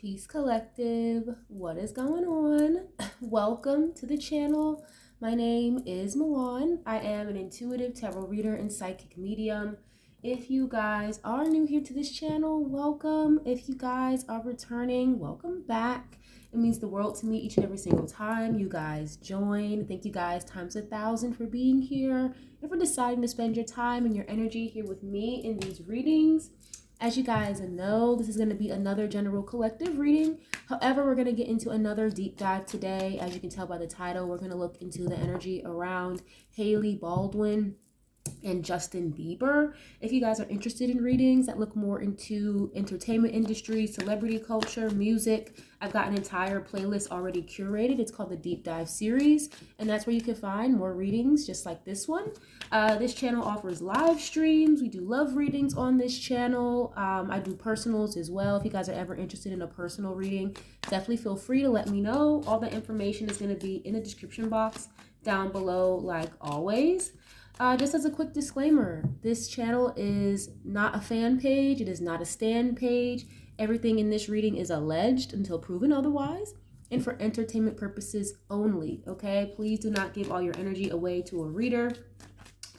Peace Collective, what is going on? Welcome to the channel. My name is Milan. I am an intuitive tarot reader and psychic medium. If you guys are new here to this channel, welcome. If you guys are returning, welcome back. It means the world to me each and every single time you guys join. Thank you guys times 1,000 for being here and for deciding to spend your time and your energy here with me in these readings. As you guys know, this is going to be another general collective reading. However, we're going to get into another deep dive today. As you can tell by the title, we're going to look into the energy around Hailey, Baldwin, and Justin Bieber. If you guys are interested in readings that look more into entertainment industry, celebrity culture, music, I've got an entire playlist already curated. It's called the Deep Dive series, and that's where you can find more readings just like this one. This channel offers live streams. We do love readings on this channel. I do personals as well. If you guys are ever interested in a personal reading, definitely feel free to let me know. All the information is going to be in the description box down below, like always. Just as a quick disclaimer, this channel is not a fan page. It is not a stan page. Everything in this reading is alleged until proven otherwise and for entertainment purposes only, okay? Please do not give all your energy away to a reader.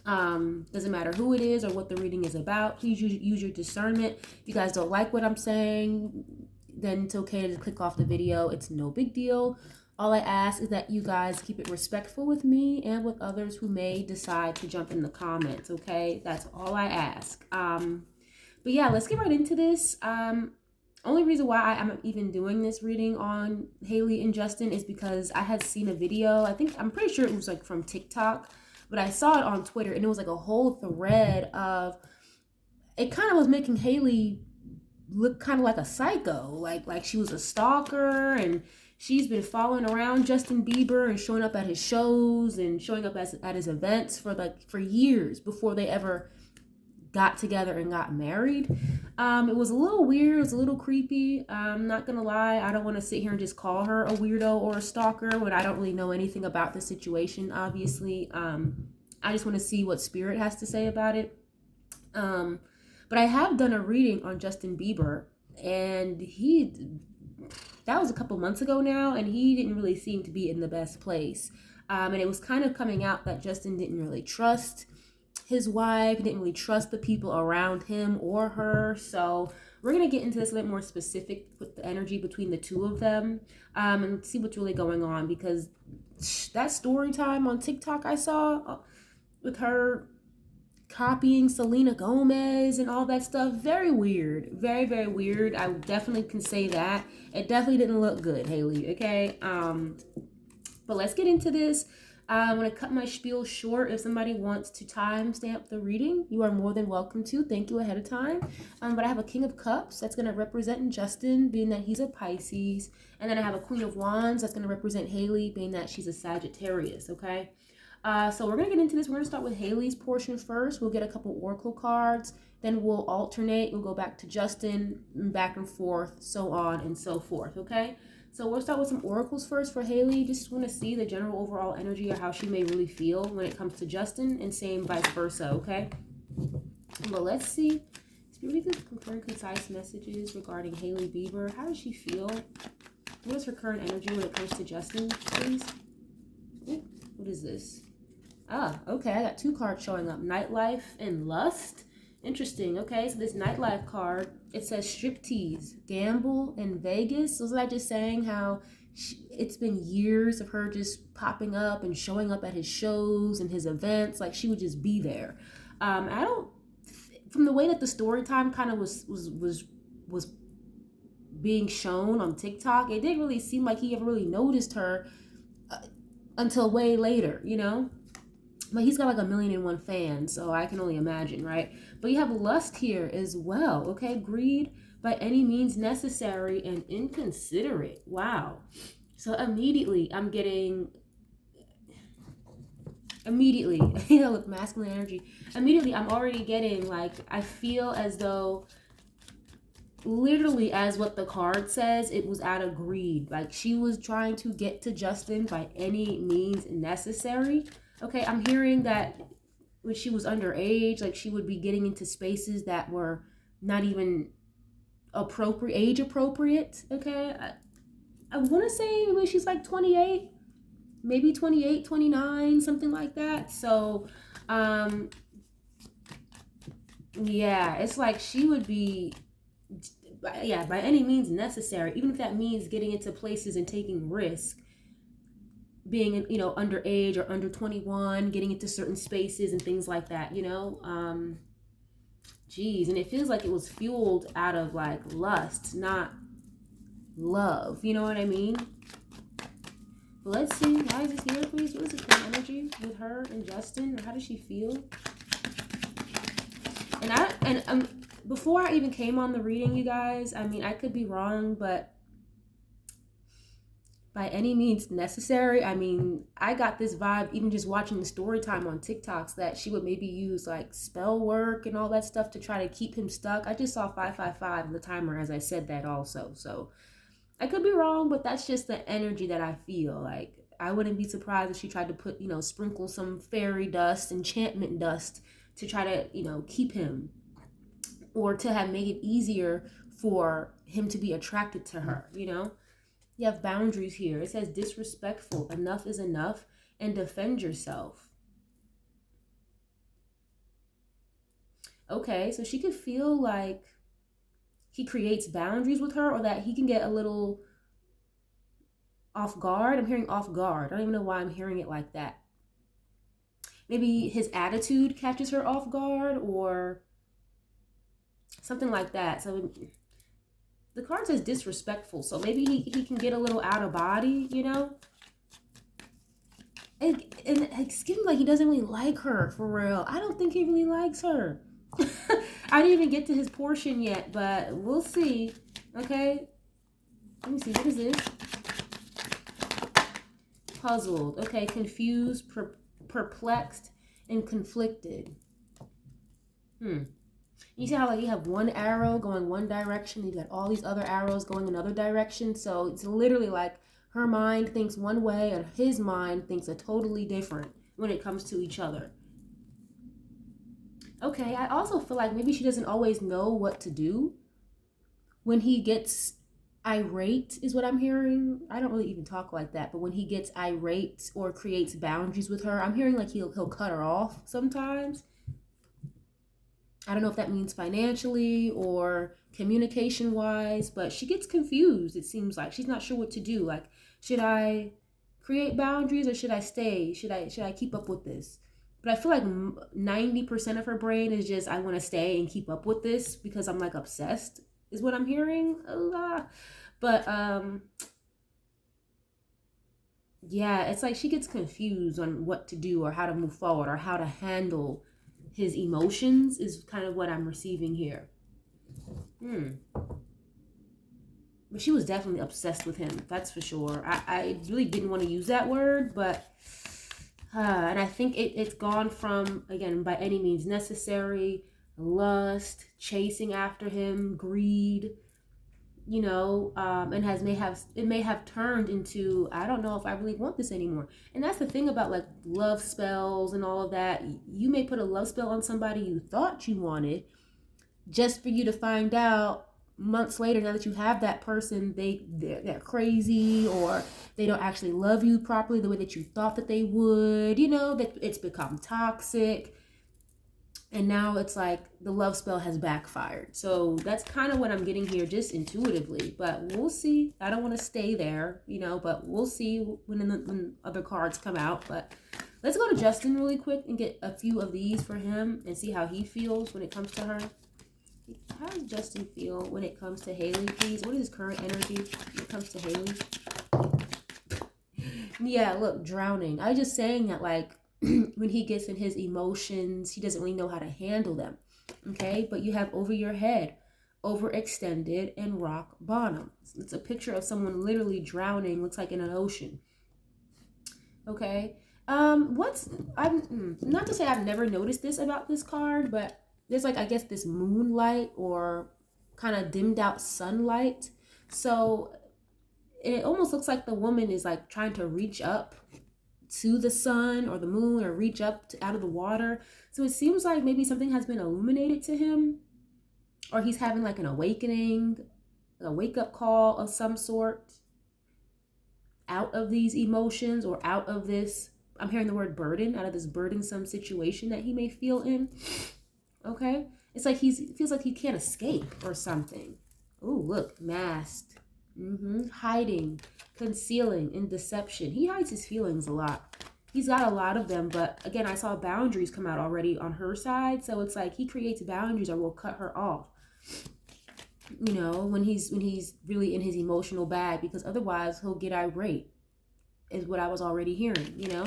Doesn't matter who it is or what the reading is about. Please use your discernment. If you guys don't like what I'm saying, then it's okay to click off the video. It's no big deal. All I ask is that you guys keep it respectful with me and with others who may decide to jump in the comments, okay? That's all I ask. But yeah, let's get right into this. Only reason why I'm even doing this reading on Hailey and Justin is because I had seen a video. I'm pretty sure it was like from TikTok, but I saw it on Twitter and it was like a whole thread of, it kind of was making Hailey look kind of like a psycho, like she was a stalker, and she's been following around Justin Bieber and showing up at his shows and showing up at his events for years before they ever got together and got married. It was a little weird. It was a little creepy. I'm not gonna lie. I don't want to sit here and just call her a weirdo or a stalker when I don't really know anything about the situation, obviously. I just want to see what spirit has to say about it. But I have done a reading on Justin Bieber, and that was a couple months ago now, and he didn't really seem to be in the best place. And it was kind of coming out that Justin didn't really trust his wife, didn't really trust the people around him or her. So we're going to get into this a little more specific with the energy between the two of them, and see what's really going on, because that story time on TikTok I saw with her copying Selena Gomez and all that stuff, very weird, very, very weird. I definitely can say that. It definitely didn't look good, Hailey, okay? But let's get into this. I'm going to cut my spiel short. If somebody wants to timestamp the reading, you are more than welcome to. Thank you ahead of time. But I have a King of Cups that's going to represent Justin, being that he's a Pisces. And then I have a Queen of Wands that's going to represent Hailey, being that she's a Sagittarius, okay? So we're going to get into this. We're going to start with Hailey's portion first. We'll get a couple oracle cards. Then we'll alternate. We'll go back to Justin, back and forth, so on and so forth, okay? So we'll start with some oracles first for Hailey. Just want to see the general overall energy of how she may really feel when it comes to Justin, and same vice versa, okay? But let's see. Spirit gives very concise messages regarding Hailey Bieber. How does she feel? What is her current energy when it comes to Justin, please? Ooh, what is this? Okay, I got two cards showing up. Nightlife and Lust. Interesting. Okay, so this Nightlife card, it says striptease, gamble, and Vegas. So was I just saying how it's been years of her just popping up and showing up at his shows and his events, like she would just be there. From the way that the story time kind of was being shown on TikTok, it didn't really seem like he ever really noticed her until way later, you know? But he's got like 1,000,001 fans, so I can only imagine, right? But you have lust here as well, okay? Greed by any means necessary and inconsiderate. Wow. So immediately, I'm getting... look, masculine energy. Immediately, I'm already getting, like, I feel as though... literally, as what the card says, it was out of greed. Like, she was trying to get to Justin by any means necessary. Okay, I'm hearing that when she was underage, like she would be getting into spaces that were not even age appropriate. Okay, I want to say maybe she's like 28, maybe 28, 29, something like that. So yeah, it's like she would be, yeah, by any means necessary, even if that means getting into places and taking risk, being, you know, underage or under 21, getting into certain spaces and things like that, you know. Geez, and it feels like it was fueled out of like lust, not love, you know what I mean? But let's see, why is this here, please? What is this energy with her and Justin? How does she feel? And before I even came on the reading, you guys, I mean, I could be wrong, but by any means necessary, I mean, I got this vibe even just watching the story time on TikToks that she would maybe use like spell work and all that stuff to try to keep him stuck. I just saw 555 in the timer as I said that also. So I could be wrong, but that's just the energy that I feel. Like, I wouldn't be surprised if she tried to put, you know, sprinkle some fairy dust, enchantment dust to try to, you know, keep him, or to have made it easier for him to be attracted to her, you know? You have boundaries here. It says disrespectful, enough is enough, and defend yourself. Okay, so she could feel like he creates boundaries with her, or that he can get a little off guard. I'm hearing off guard. I don't even know why I'm hearing it like that. Maybe his attitude catches her off guard or something like that. So the card says disrespectful. So maybe he can get a little out of body, you know? And it's giving like he doesn't really like her, for real. I don't think he really likes her. I didn't even get to his portion yet, but we'll see. Okay? Let me see. What is this? Puzzled. Okay, confused, perplexed, and conflicted. You see how like you have one arrow going one direction, you got all these other arrows going another direction. So it's literally like her mind thinks one way and his mind thinks a totally different when it comes to each other. Okay, I also feel like maybe she doesn't always know what to do when he gets irate, is what I'm hearing. I don't really even talk like that, but when he gets irate or creates boundaries with her, I'm hearing like he'll cut her off sometimes. I don't know if that means financially or communication wise, but she gets confused. It seems like she's not sure what to do. Like, should I create boundaries or should I stay? Should I keep up with this? But I feel like 90% of her brain is just, I want to stay and keep up with this because I'm like obsessed, is what I'm hearing. But yeah, it's like she gets confused on what to do or how to move forward or how to handle his emotions, is kind of what I'm receiving here. But she was definitely obsessed with him, that's for sure. I really didn't want to use that word, but and I think it's gone from, again, by any means necessary, lust, chasing after him, greed, you know, and may have turned into, I don't know if I really want this anymore. And that's the thing about like love spells and all of that. You may put a love spell on somebody you thought you wanted, just for you to find out months later, now that you have that person, they're crazy, or they don't actually love you properly the way that you thought that they would, you know, that it's become toxic. And now it's like the love spell has backfired. So that's kind of what I'm getting here, just intuitively. But we'll see. I don't want to stay there, you know, but we'll see when other cards come out. But let's go to Justin really quick and get a few of these for him and see how he feels when it comes to her. How does Justin feel when it comes to Hailey, please? What is his current energy when it comes to Hailey? Yeah, look, drowning. I was just saying that, like, when he gets in his emotions, he doesn't really know how to handle them. Okay, but you have over your head, overextended, and rock bottom. It's a picture of someone literally drowning, looks like in an ocean. Okay, I'm not to say I've never noticed this about this card, but there's like, I guess, this moonlight or kind of dimmed out sunlight. So it almost looks like the woman is like trying to reach up to the sun or the moon, or reach up out of the water. So it seems like maybe something has been illuminated to him, or he's having like an awakening, a wake-up call of some sort, out of these emotions or out of this, I'm hearing the word burden, out of this burdensome situation that he may feel in. Okay? It's like feels like he can't escape or something. Oh, look, masked. Hiding, concealing, and deception. He hides his feelings a lot. He's got a lot of them, but again, I saw boundaries come out already on her side. So it's like he creates boundaries or will cut her off. You know, when he's really in his emotional bag, because otherwise he'll get irate, is what I was already hearing. You know,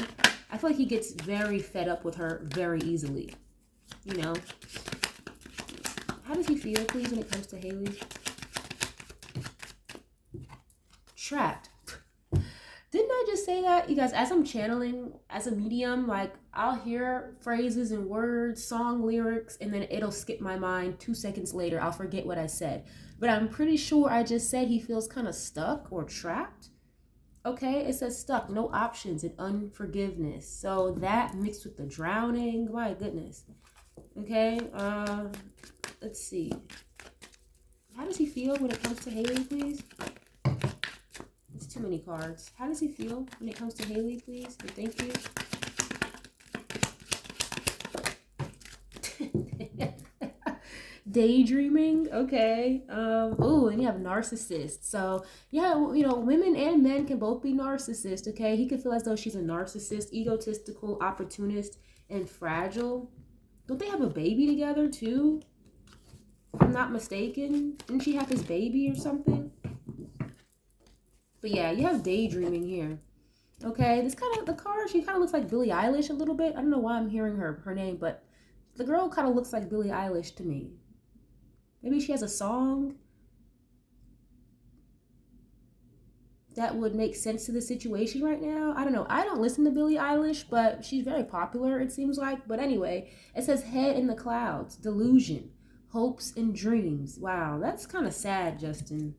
I feel like he gets very fed up with her very easily. You know, how does he feel, please, when it comes to Hailey? Trapped. Didn't I just say that? You guys, as I'm channeling as a medium, like I'll hear phrases and words, song lyrics, and then it'll skip my mind. 2 seconds later, I'll forget what I said. But I'm pretty sure I just said he feels kind of stuck or trapped. Okay, it says stuck, no options, and unforgiveness. So that mixed with the drowning, my goodness. Okay, let's see. How does he feel when it comes to Hailey, please? It's too many cards. How does he feel when it comes to Hailey, please? And thank you. Daydreaming, okay. Oh, and you have narcissist. So yeah, you know, women and men can both be narcissists. Okay, he could feel as though she's a narcissist, egotistical, opportunist, and fragile. Don't they have a baby together too? If I'm not mistaken. Didn't she have his baby or something? But yeah, you have daydreaming here. Okay, this kind of, the card, she kind of looks like Billie Eilish a little bit. I don't know why I'm hearing her name, but the girl kind of looks like Billie Eilish to me. Maybe she has a song that would make sense to the situation right now. I don't know. I don't listen to Billie Eilish, but she's very popular, it seems like. But anyway, it says head in the clouds, delusion, hopes and dreams. Wow, that's kind of sad, Justin.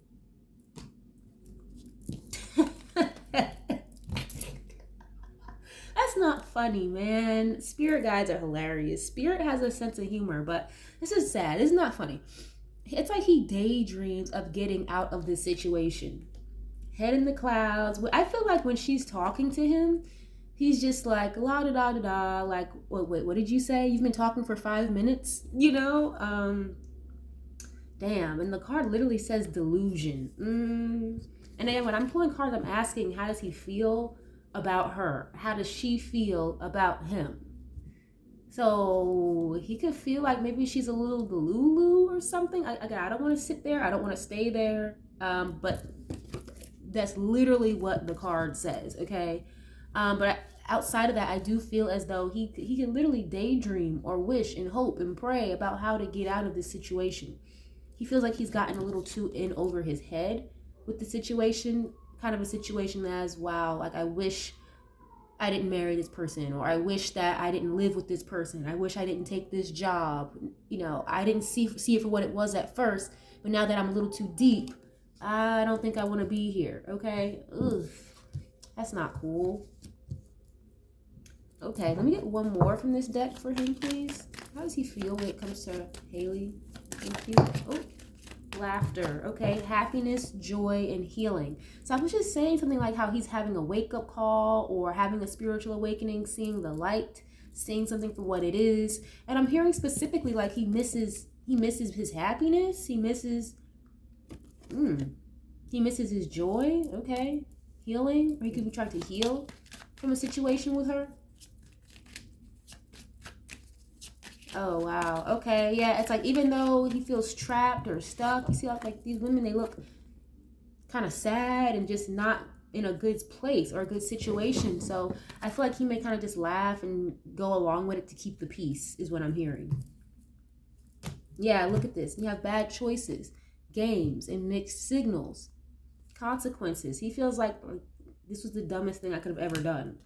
That's not funny, man. Spirit guides are hilarious. Spirit has a sense of humor, but this is sad. It's not funny. It's like he daydreams of getting out of this situation. Head in the clouds. I feel like when she's talking to him, he's just like, la da da da da. Like, wait, what did you say? You've been talking for 5 minutes? You know? Damn. And the card literally says delusion. And then when I'm pulling cards, I'm asking, how does he feel about her? How does she feel about him? So he could feel like maybe she's a little delulu or something. I don't want to sit there. I don't want to stay there. But that's literally what the card says, okay? But outside of that, I do feel as though he can literally daydream or wish and hope and pray about how to get out of this situation. He feels like he's gotten a little too in over his head with the situation, kind of a situation as, wow, like I wish I didn't marry this person, or I wish that I didn't live with this person. I wish I didn't take this job. You know, I didn't see it for what it was at first, but now that I'm a little too deep, I don't think I want to be here, okay? Ugh, that's not cool. Okay, let me get one more from this deck for him, please. How does he feel when it comes to Hailey? Thank you. Oh. Laughter, okay, happiness, joy, and healing. So I was just saying something like how he's having a wake-up call or having a spiritual awakening, seeing the light, seeing something for what it is. And I'm hearing specifically like he misses his happiness, he misses his joy, okay, healing, or he could be trying to heal from a situation with her. Oh, wow. Okay, yeah, it's like even though he feels trapped or stuck, you see like these women, they look kind of sad and just not in a good place or a good situation. So I feel like he may kind of just laugh and go along with it to keep the peace is what I'm hearing. Yeah, look at this. You have bad choices, games, and mixed signals, consequences. He feels like this was the dumbest thing I could have ever done.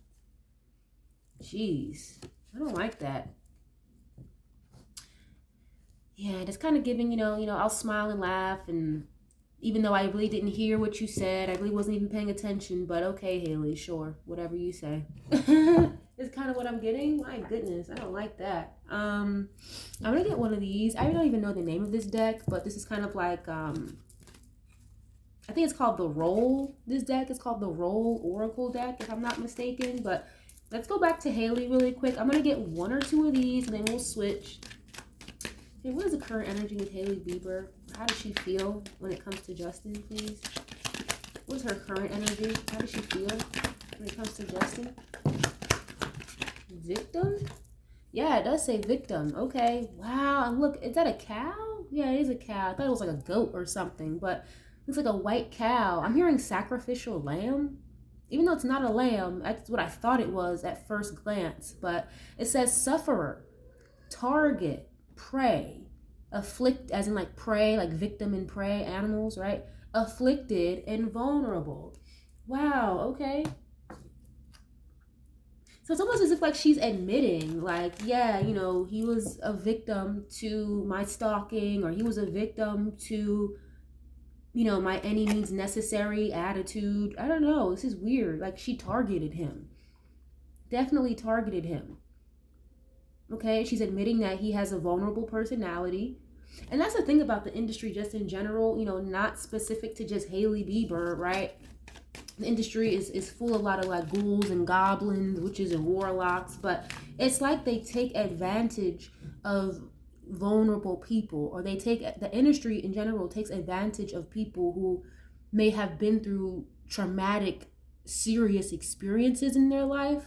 Jeez, I don't like that. Yeah, just kind of giving, you know, I'll smile and laugh, and even though I really didn't hear what you said, I really wasn't even paying attention, but okay, Hailey, sure, whatever you say. Isn't is kind of what I'm getting. My goodness, I don't like that. I'm gonna get one of these. I don't even know the name of this deck, but this is kind of like I think it's called the Roll. This deck is called the Roll Oracle deck, if I'm not mistaken. But let's go back to Hailey really quick. I'm gonna get one or two of these, and then we'll switch. Okay, what is the current energy with Hailey Bieber? How does she feel when it comes to Justin, please? What's her current energy? How does she feel when it comes to Justin? Victim? Yeah, it does say victim. Okay. Wow. And look, is that a cow? Yeah, it is a cow. I thought it was like a goat or something, but it looks like a white cow. I'm hearing sacrificial lamb. Even though it's not a lamb, that's what I thought it was at first glance. But it says sufferer, target, prey, afflict, as in like prey, like victim and prey, animals, right? Afflicted and vulnerable. Wow, okay. So it's almost as if like she's admitting, like, yeah, you know, he was a victim to my stalking, or he was a victim to, you know, my any means necessary attitude. I don't know. This is weird. Like, she targeted him. Definitely targeted him. Okay, she's admitting that he has a vulnerable personality. And that's the thing about the industry just in general, you know, not specific to just Hailey Bieber, right? The industry is full of a lot of like ghouls and goblins, witches and warlocks, but it's like they take advantage of vulnerable people, or they take, the industry in general takes advantage of people who may have been through traumatic, serious experiences in their life,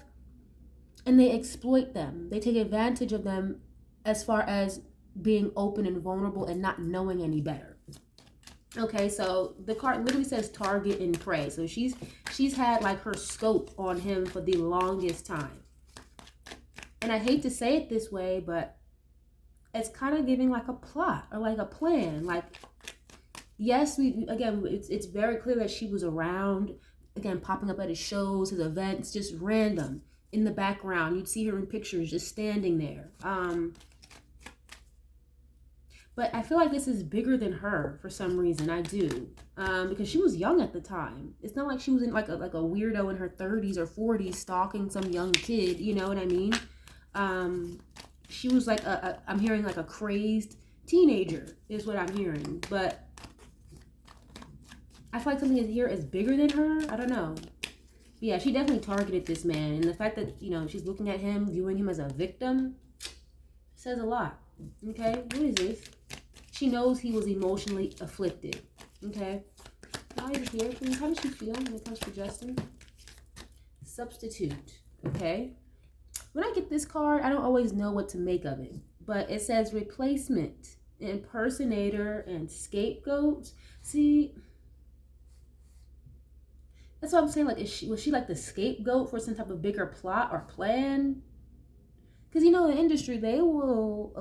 and they exploit them. They take advantage of them as far as being open and vulnerable and not knowing any better. Okay, so the card literally says target and prey. So she's had like her scope on him for the longest time. And I hate to say it this way, but it's kind of giving like a plot or like a plan. Like, yes, it's very clear that she was around, again, popping up at his shows, his events, just random in the background. You'd see her in pictures just standing there. But I feel like this is bigger than her for some reason. I do. Because she was young at the time. It's not like she was in like a weirdo in her 30s or 40s stalking some young kid. You know what I mean? She was like I'm hearing like a crazed teenager is what I'm hearing. But I feel like something in here is bigger than her. I don't know. But yeah, she definitely targeted this man. And the fact that, you know, she's looking at him, viewing him as a victim, says a lot. Okay, what is this? She knows he was emotionally afflicted. Okay, now you're here, please. How does she feel when it comes to Justin? Substitute. Okay, when I get this card, I don't always know what to make of it, but it says replacement, impersonator, and scapegoat. See, that's what I'm saying. Like, was she like the scapegoat for some type of bigger plot or plan? Because, you know, in the industry, they will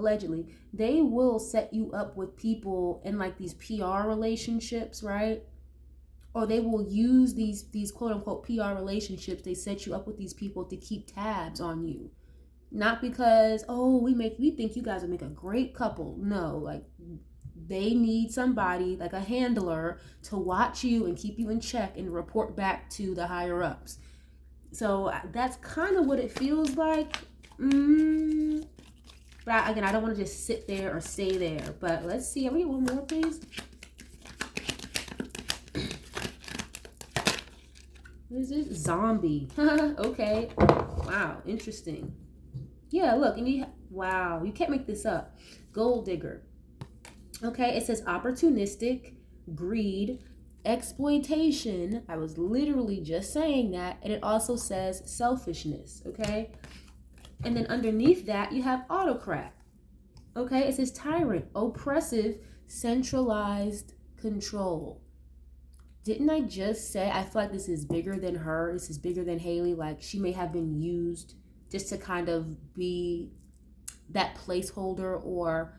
set you up with people in like these PR relationships, right? Or they will use these quote unquote PR relationships. They set you up with these people to keep tabs on you. Not because, oh, we think you guys would make a great couple. No, like they need somebody like a handler to watch you and keep you in check and report back to the higher ups. So that's kind of what it feels like. But again, I don't want to just sit there or stay there. But let's see. Can we get one more, please? What is this? Zombie. Okay. Wow. Interesting. Yeah, look. And wow. You can't make this up. Gold digger. Okay. It says opportunistic, greed, exploitation. I was literally just saying that. And it also says selfishness. Okay. And then underneath that, you have autocrat. Okay, it says tyrant, oppressive, centralized control. Didn't I just say, I feel like this is bigger than her. This is bigger than Hailey. Like, she may have been used just to kind of be that placeholder, or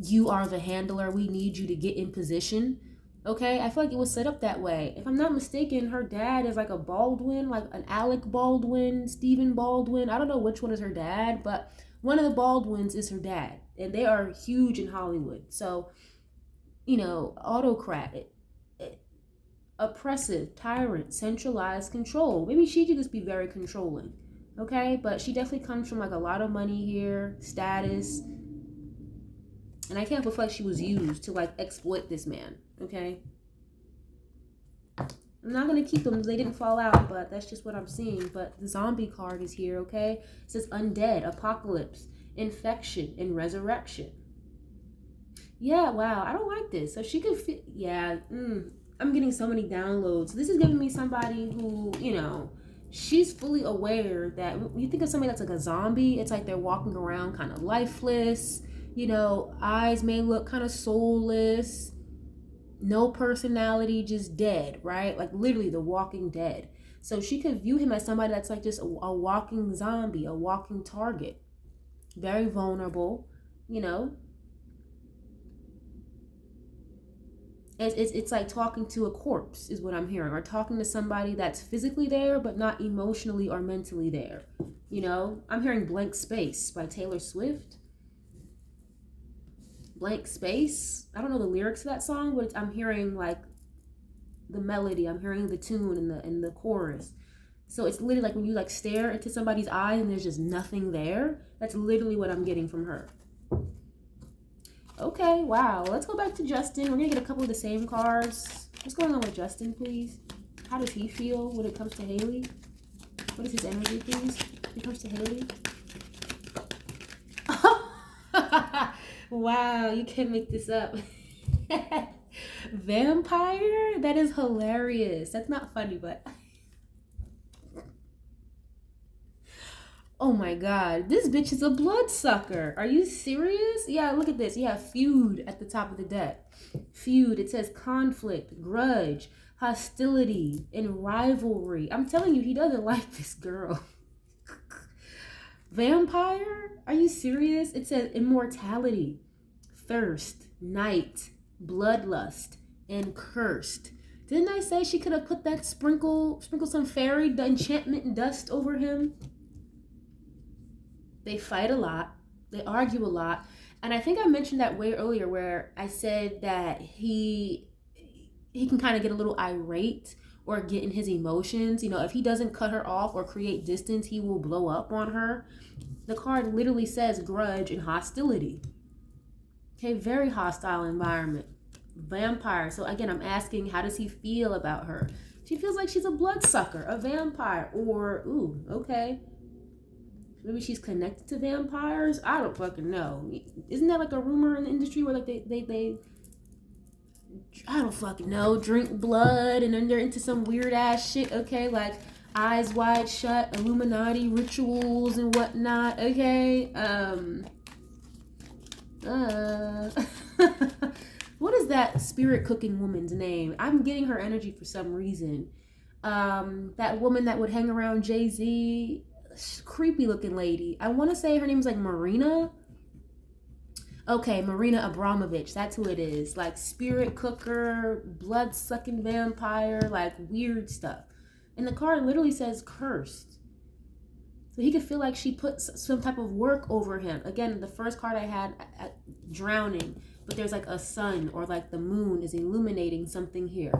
you are the handler. We need you to get in position. Okay, I feel like it was set up that way. If I'm not mistaken, her dad is like a Baldwin, like an Alec Baldwin, Stephen Baldwin. I don't know which one is her dad, but one of the Baldwins is her dad. And they are huge in Hollywood. So, you know, autocrat, oppressive, tyrant, centralized control. Maybe she could just be very controlling. Okay, but she definitely comes from like a lot of money here, status, and I can't feel like she was used to like exploit this man. Okay, I'm not gonna keep them, they didn't fall out, but that's just what I'm seeing. But the zombie card is here. Okay, it says undead, apocalypse, infection, and resurrection. Yeah, wow, I don't like this. So she could fit, yeah, I'm getting so many downloads. This is giving me somebody who, you know, she's fully aware that when you think of somebody that's like a zombie, it's like they're walking around kind of lifeless, you know, eyes may look kind of soulless, no personality, just dead, right? Like literally the walking dead. So she could view him as somebody that's like just a walking zombie, a walking target, very vulnerable, you know. It's like talking to a corpse is what I'm hearing, or talking to somebody that's physically there but not emotionally or mentally there. You know, I'm hearing Blank Space by Taylor Swift. Blank Space. I don't know the lyrics to that song, but I'm hearing like the melody. I'm hearing the tune and the chorus. So it's literally like when you like stare into somebody's eyes and there's just nothing there. That's literally what I'm getting from her. Okay, wow. Let's go back to Justin. We're going to get a couple of the same cards. What's going on with Justin, please? How does he feel when it comes to Hailey? What is his energy, please, when it comes to Hailey? Wow, you can't make this up. Vampire? That is hilarious. That's not funny, but... Oh my god, this bitch is a bloodsucker. Are you serious? Yeah, look at this. You have feud at the top of the deck. Feud, it says conflict, grudge, hostility, and rivalry. I'm telling you, he doesn't like this girl. Vampire? Are you serious? It says immortality, thirst, night, bloodlust, and cursed. Didn't I say she could have put that sprinkle some fairy enchantment dust over him? They fight a lot. They argue a lot. And I think I mentioned that way earlier where I said that he can kind of get a little irate or get in his emotions. You know, if he doesn't cut her off or create distance, he will blow up on her. The card literally says grudge and hostility. Okay, very hostile environment. Vampire. So again, I'm asking, how does he feel about her? She feels like she's a bloodsucker, a vampire, or, ooh, okay. Maybe she's connected to vampires. I don't fucking know. Isn't that like a rumor in the industry where like they I don't fucking know, drink blood and then they're into some weird ass shit, okay? Like eyes wide shut, Illuminati rituals and whatnot, okay? What is that spirit cooking woman's name? I'm getting her energy for some reason. That woman that would hang around Jay-Z, creepy looking lady. I want to say her name is like Marina. Okay, Marina Abramovich. That's who it is. Like spirit cooker, blood sucking vampire, like weird stuff. And the card literally says cursed. So he could feel like she put some type of work over him. Again, the first card I had, drowning, but there's like a sun or like the moon is illuminating something here.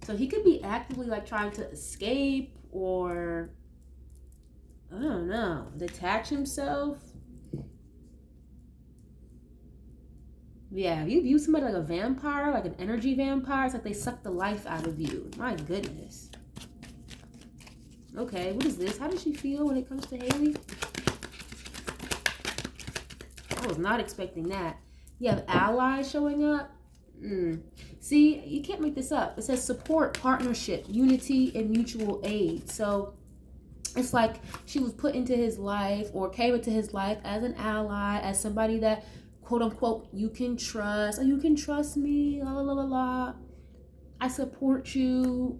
So he could be actively like trying to escape or, I don't know, detach himself. Yeah, if you view somebody like a vampire, like an energy vampire, it's like they suck the life out of you. My goodness. Okay, what is this? How does she feel when it comes to Hailey? I was not expecting that. You have allies showing up. See, you can't make this up. It says support, partnership, unity, and mutual aid. So it's like she was put into his life or came into his life as an ally, as somebody that, quote unquote, you can trust. Oh, you can trust me, la la la la. I support you.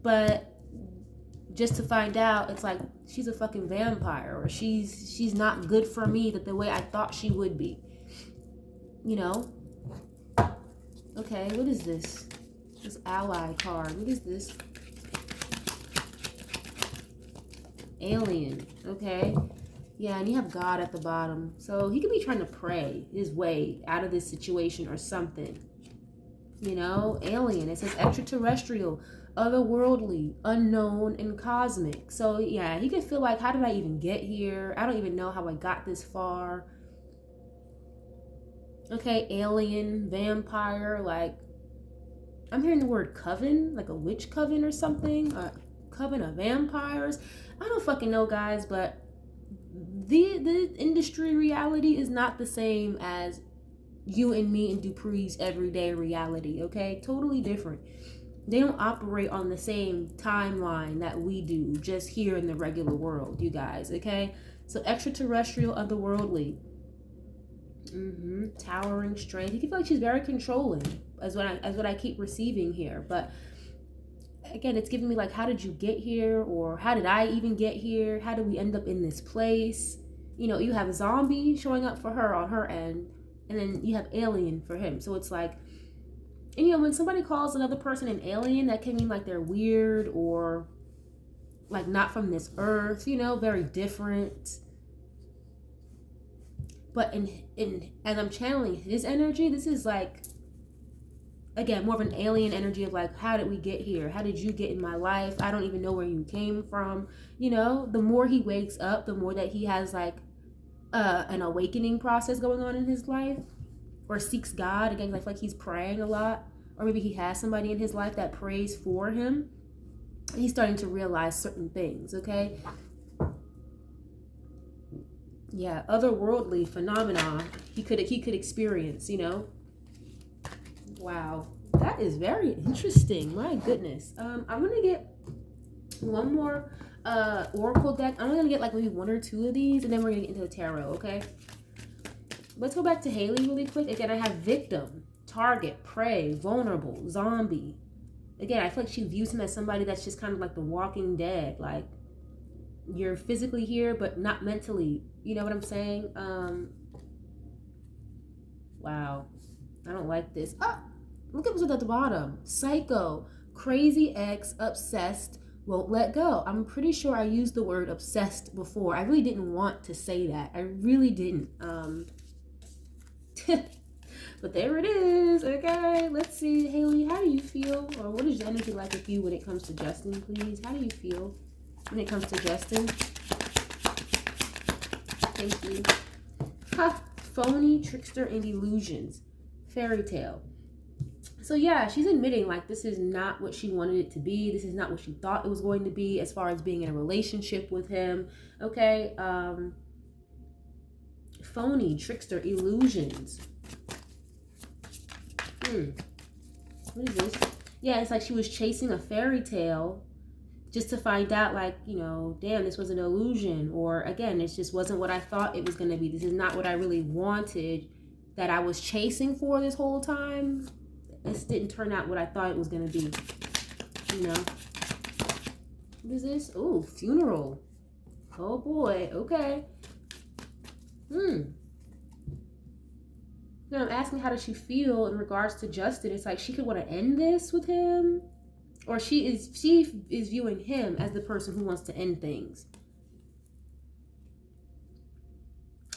But just to find out, it's like she's a fucking vampire, or she's not good for me the way I thought she would be. You know? Okay, what is this? This ally card. What is this? Alien. Okay. Yeah, and you have God at the bottom. So he could be trying to pray his way out of this situation or something. You know, alien. It says extraterrestrial, otherworldly, unknown, and cosmic. So yeah, he could feel like, how did I even get here? I don't even know how I got this far. Okay, alien, vampire, like I'm hearing the word coven, like a witch coven or something, a coven of vampires. I don't fucking know, guys, but the industry reality is not the same as you and me and Dupree's everyday reality, okay? Totally different. They don't operate on the same timeline that we do just here in the regular world, you guys, okay? So extraterrestrial, otherworldly. Towering strength. You can feel like she's very controlling, as what I keep receiving here. But again, it's giving me like, how did you get here? Or how did I even get here? How did we end up in this place? You know, you have a zombie showing up for her on her end, and then you have alien for him. So it's like, and you know, when somebody calls another person an alien, that can mean like they're weird or like not from this earth, you know, very different. But in as I'm channeling his energy, this is like, again, more of an alien energy of like, how did we get here? How did you get in my life? I don't even know where you came from. You know, the more he wakes up, the more that he has like an awakening process going on in his life, or seeks God. Again, I feel like he's praying a lot, or maybe he has somebody in his life that prays for him. And he's starting to realize certain things, okay? Yeah, otherworldly phenomena he could experience, you know. Wow, that is very interesting. My goodness. I'm gonna get one more oracle deck. I'm gonna get like maybe one or two of these, and then we're gonna get into the tarot, okay? Let's go back to Hailey really quick. Again, I have victim, target, prey, vulnerable, zombie. Again, I feel like she views him as somebody that's just kind of like the Walking Dead, like you're physically here but not mentally. You know what I'm saying? Wow, I don't like this. Oh, look at what's at the bottom. Psycho, crazy ex, obsessed, won't let go. I'm pretty sure I used the word obsessed before. I really didn't want to say that. I really didn't. But there it is. Okay, let's see. Hailey, how do you feel? Or what is the energy like with you when it comes to Justin, please? How do you feel when it comes to Justin? Thank you. Ha! Phony, trickster, and illusions. Fairy tale. So yeah, she's admitting like this is not what she wanted it to be. This is not what she thought it was going to be as far as being in a relationship with him. Okay. Phony, trickster, illusions. What is this? Yeah, it's like she was chasing a fairy tale just to find out, like, you know, damn, this was an illusion. Or again, it just wasn't what I thought it was going to be. This is not what I really wanted, that I was chasing for this whole time. This didn't turn out what I thought it was going to be. You know? What is this? Oh, funeral. Oh boy. Okay. Now I'm asking, how does she feel in regards to Justin? It's like she could want to end this with him, or she is viewing him as the person who wants to end things,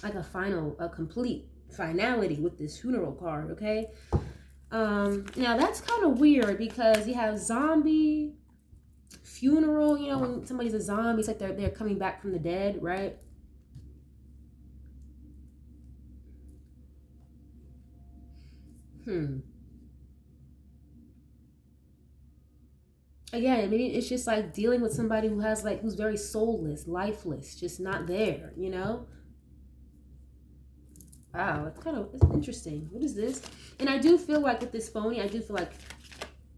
like a complete finality with this funeral card. Okay. Now that's kind of weird because you have zombie, funeral. You know, when somebody's a zombie, it's like they're coming back from the dead, right? Again, maybe it's just like dealing with somebody who has like, who's very soulless, lifeless, just not there, you know? Wow, it's interesting. What is this? And I do feel like with this phony, I do feel like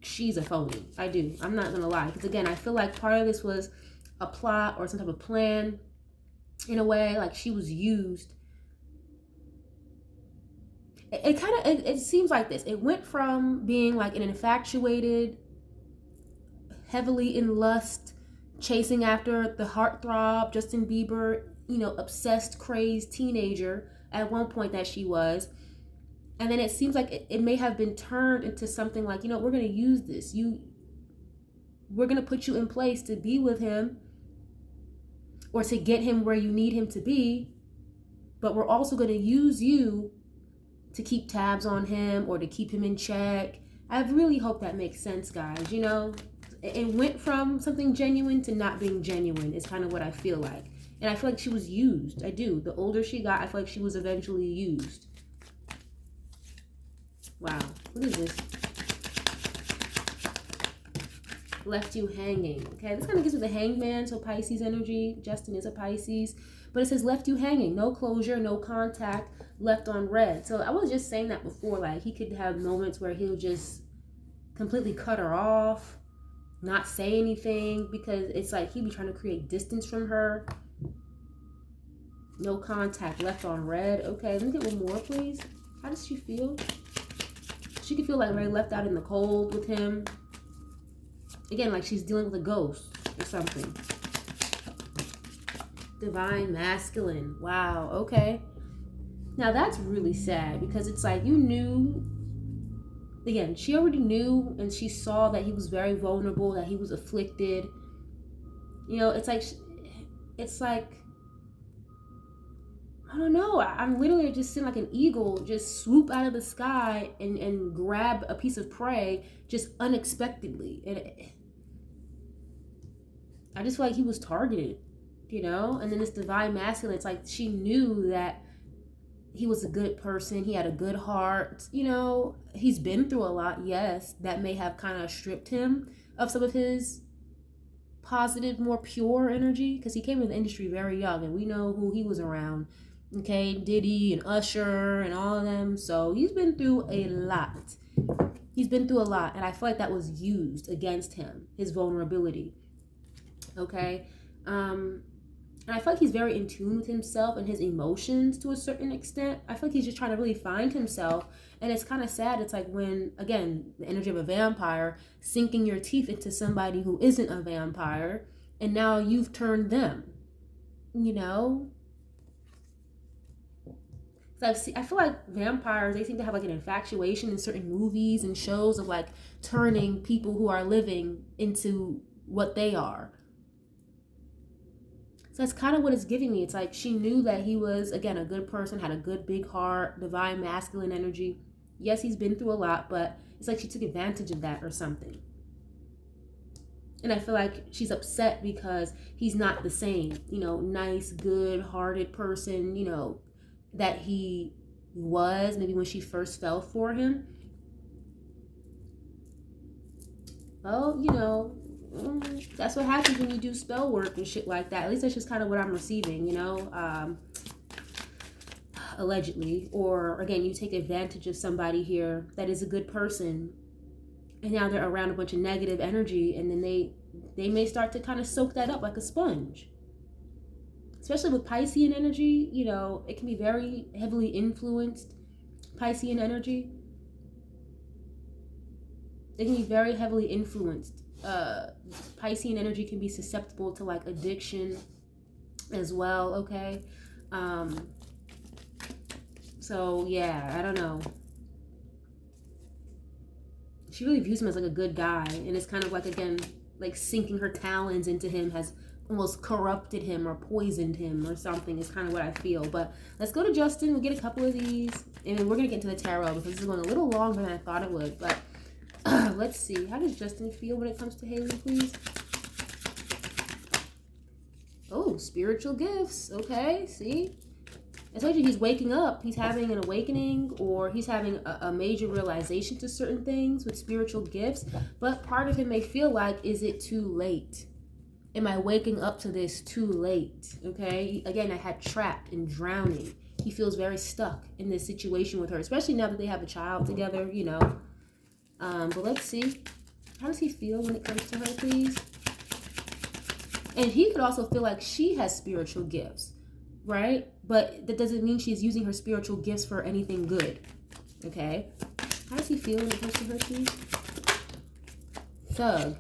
she's a phony. I do. I'm not gonna lie. Because again, I feel like part of this was a plot or some type of plan in a way, like she was used. It seems like this. It went from being like an infatuated, heavily in lust, chasing after the heartthrob, Justin Bieber, you know, obsessed, crazed teenager at one point that she was. And then it seems like it may have been turned into something like, you know, we're going to use this. We're going to put you in place to be with him or to get him where you need him to be. But we're also going to use you to keep tabs on him or to keep him in check. I really hope that makes sense, guys. You know, it went from something genuine to not being genuine is kind of what I feel like. And I feel like she was used. I do. The older she got, I feel like she was eventually used. Wow. What is this? Left you hanging. Okay, this kind of gives me the hangman, so Pisces energy. Justin is a Pisces. But it says left you hanging. No closure, no contact, left on red. So I was just saying that before. Like, he could have moments where he'll just completely cut her off, not say anything, because it's like he'd be trying to create distance from her. No contact, left on red. Okay, let me get one more, please. How does she feel? She could feel like very left out in the cold with him. Again, like she's dealing with a ghost or something. Divine masculine. Wow, okay. Now that's really sad, because it's like you knew, again, she already knew, and she saw that he was very vulnerable, that he was afflicted. You know, it's like, I don't know. I'm literally just seeing like an eagle just swoop out of the sky and grab a piece of prey just unexpectedly. And I just feel like he was targeted, you know? And then this divine masculine, it's like she knew that he was a good person. He had a good heart. You know, he's been through a lot, yes. That may have kind of stripped him of some of his positive, more pure energy, because he came in the industry very young, and we know who he was around. Okay, Diddy and Usher and all of them. So he's been through a lot. He's been through a lot, and I feel like that was used against him, his vulnerability. Okay, and I feel like he's very in tune with himself and his emotions to a certain extent. I feel like he's just trying to really find himself, and it's kind of sad. It's like when, again, the energy of a vampire, sinking your teeth into somebody who isn't a vampire, and now you've turned them, you know? I feel like vampires, they seem to have like an infatuation in certain movies and shows of like turning people who are living into what they are. So that's kind of what it's giving me. It's like she knew that he was, again, a good person, had a good big heart, divine masculine energy. Yes, he's been through a lot, but it's like she took advantage of that or something. And I feel like she's upset because he's not the same, you know, nice, good-hearted person, you know, that he was maybe when she first fell for him. Well, you know, that's what happens when you do spell work and shit like that. At least that's just kind of what I'm receiving, you know, allegedly. Or again, you take advantage of somebody here that is a good person, and now they're around a bunch of negative energy, and then they may start to kind of soak that up like a sponge. Especially with Piscean energy, you know, it can be very heavily influenced. Piscean energy, it can be very heavily influenced. Piscean energy can be susceptible to like addiction as well, okay? So yeah, I don't know. She really views him as like a good guy, and it's kind of like, again, like sinking her talons into him has almost corrupted him or poisoned him or something is kind of what I feel. But let's go to Justin. We'll get a couple of these, and then we're going to get into the tarot because this is going a little longer than I thought it would. But let's see. How does Justin feel when it comes to Hailey, please? Oh, spiritual gifts. Okay, see? I told you he's waking up. He's having an awakening, or he's having a major realization to certain things with spiritual gifts. But part of him may feel like, is it too late? Am I waking up to this too late? Okay. Again, I had trapped and drowning. He feels very stuck in this situation with her, especially now that they have a child together, you know. But let's see. How does he feel when it comes to her, please? And he could also feel like she has spiritual gifts, right? But that doesn't mean she's using her spiritual gifts for anything good. Okay. How does he feel when it comes to her, please? Thug.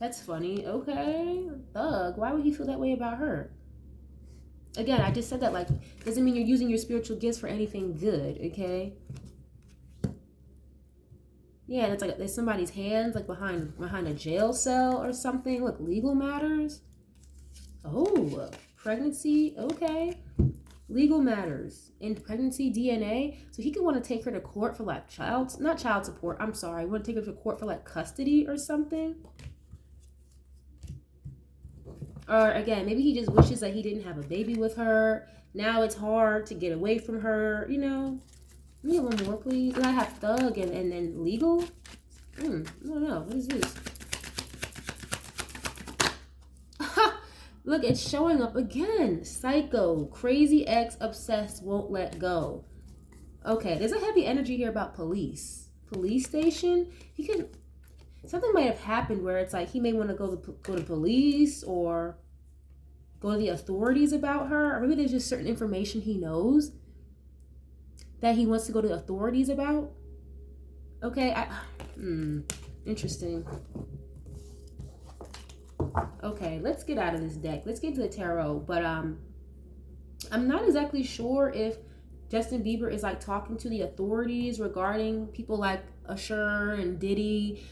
That's funny. Okay. Thug. Why would he feel that way about her? Again, I just said that, like, doesn't mean you're using your spiritual gifts for anything good, okay? Yeah, and it's like there's somebody's hands, like, behind a jail cell or something. Look, legal matters. Oh, pregnancy. Okay. legal matters and pregnancy DNA. So he could want to take her to court for like not child support. I'm sorry. Want to take her to court for like custody or something. Or again, maybe he just wishes that he didn't have a baby with her. Now it's hard to get away from her, you know. Let me get one more, please. And I have thug and then legal. I don't know. What is this? Look, it's showing up again. Psycho. Crazy ex obsessed won't let go. Okay, there's a heavy energy here about police. Police station. He could... Something might have happened where it's like he may want to go to police or go to the authorities about her. Or maybe there's just certain information he knows that he wants to go to the authorities about. Okay, interesting. Okay, let's get out of this deck. Let's get to the tarot. But I'm not exactly sure if Justin Bieber is like talking to the authorities regarding people like Usher and Diddy.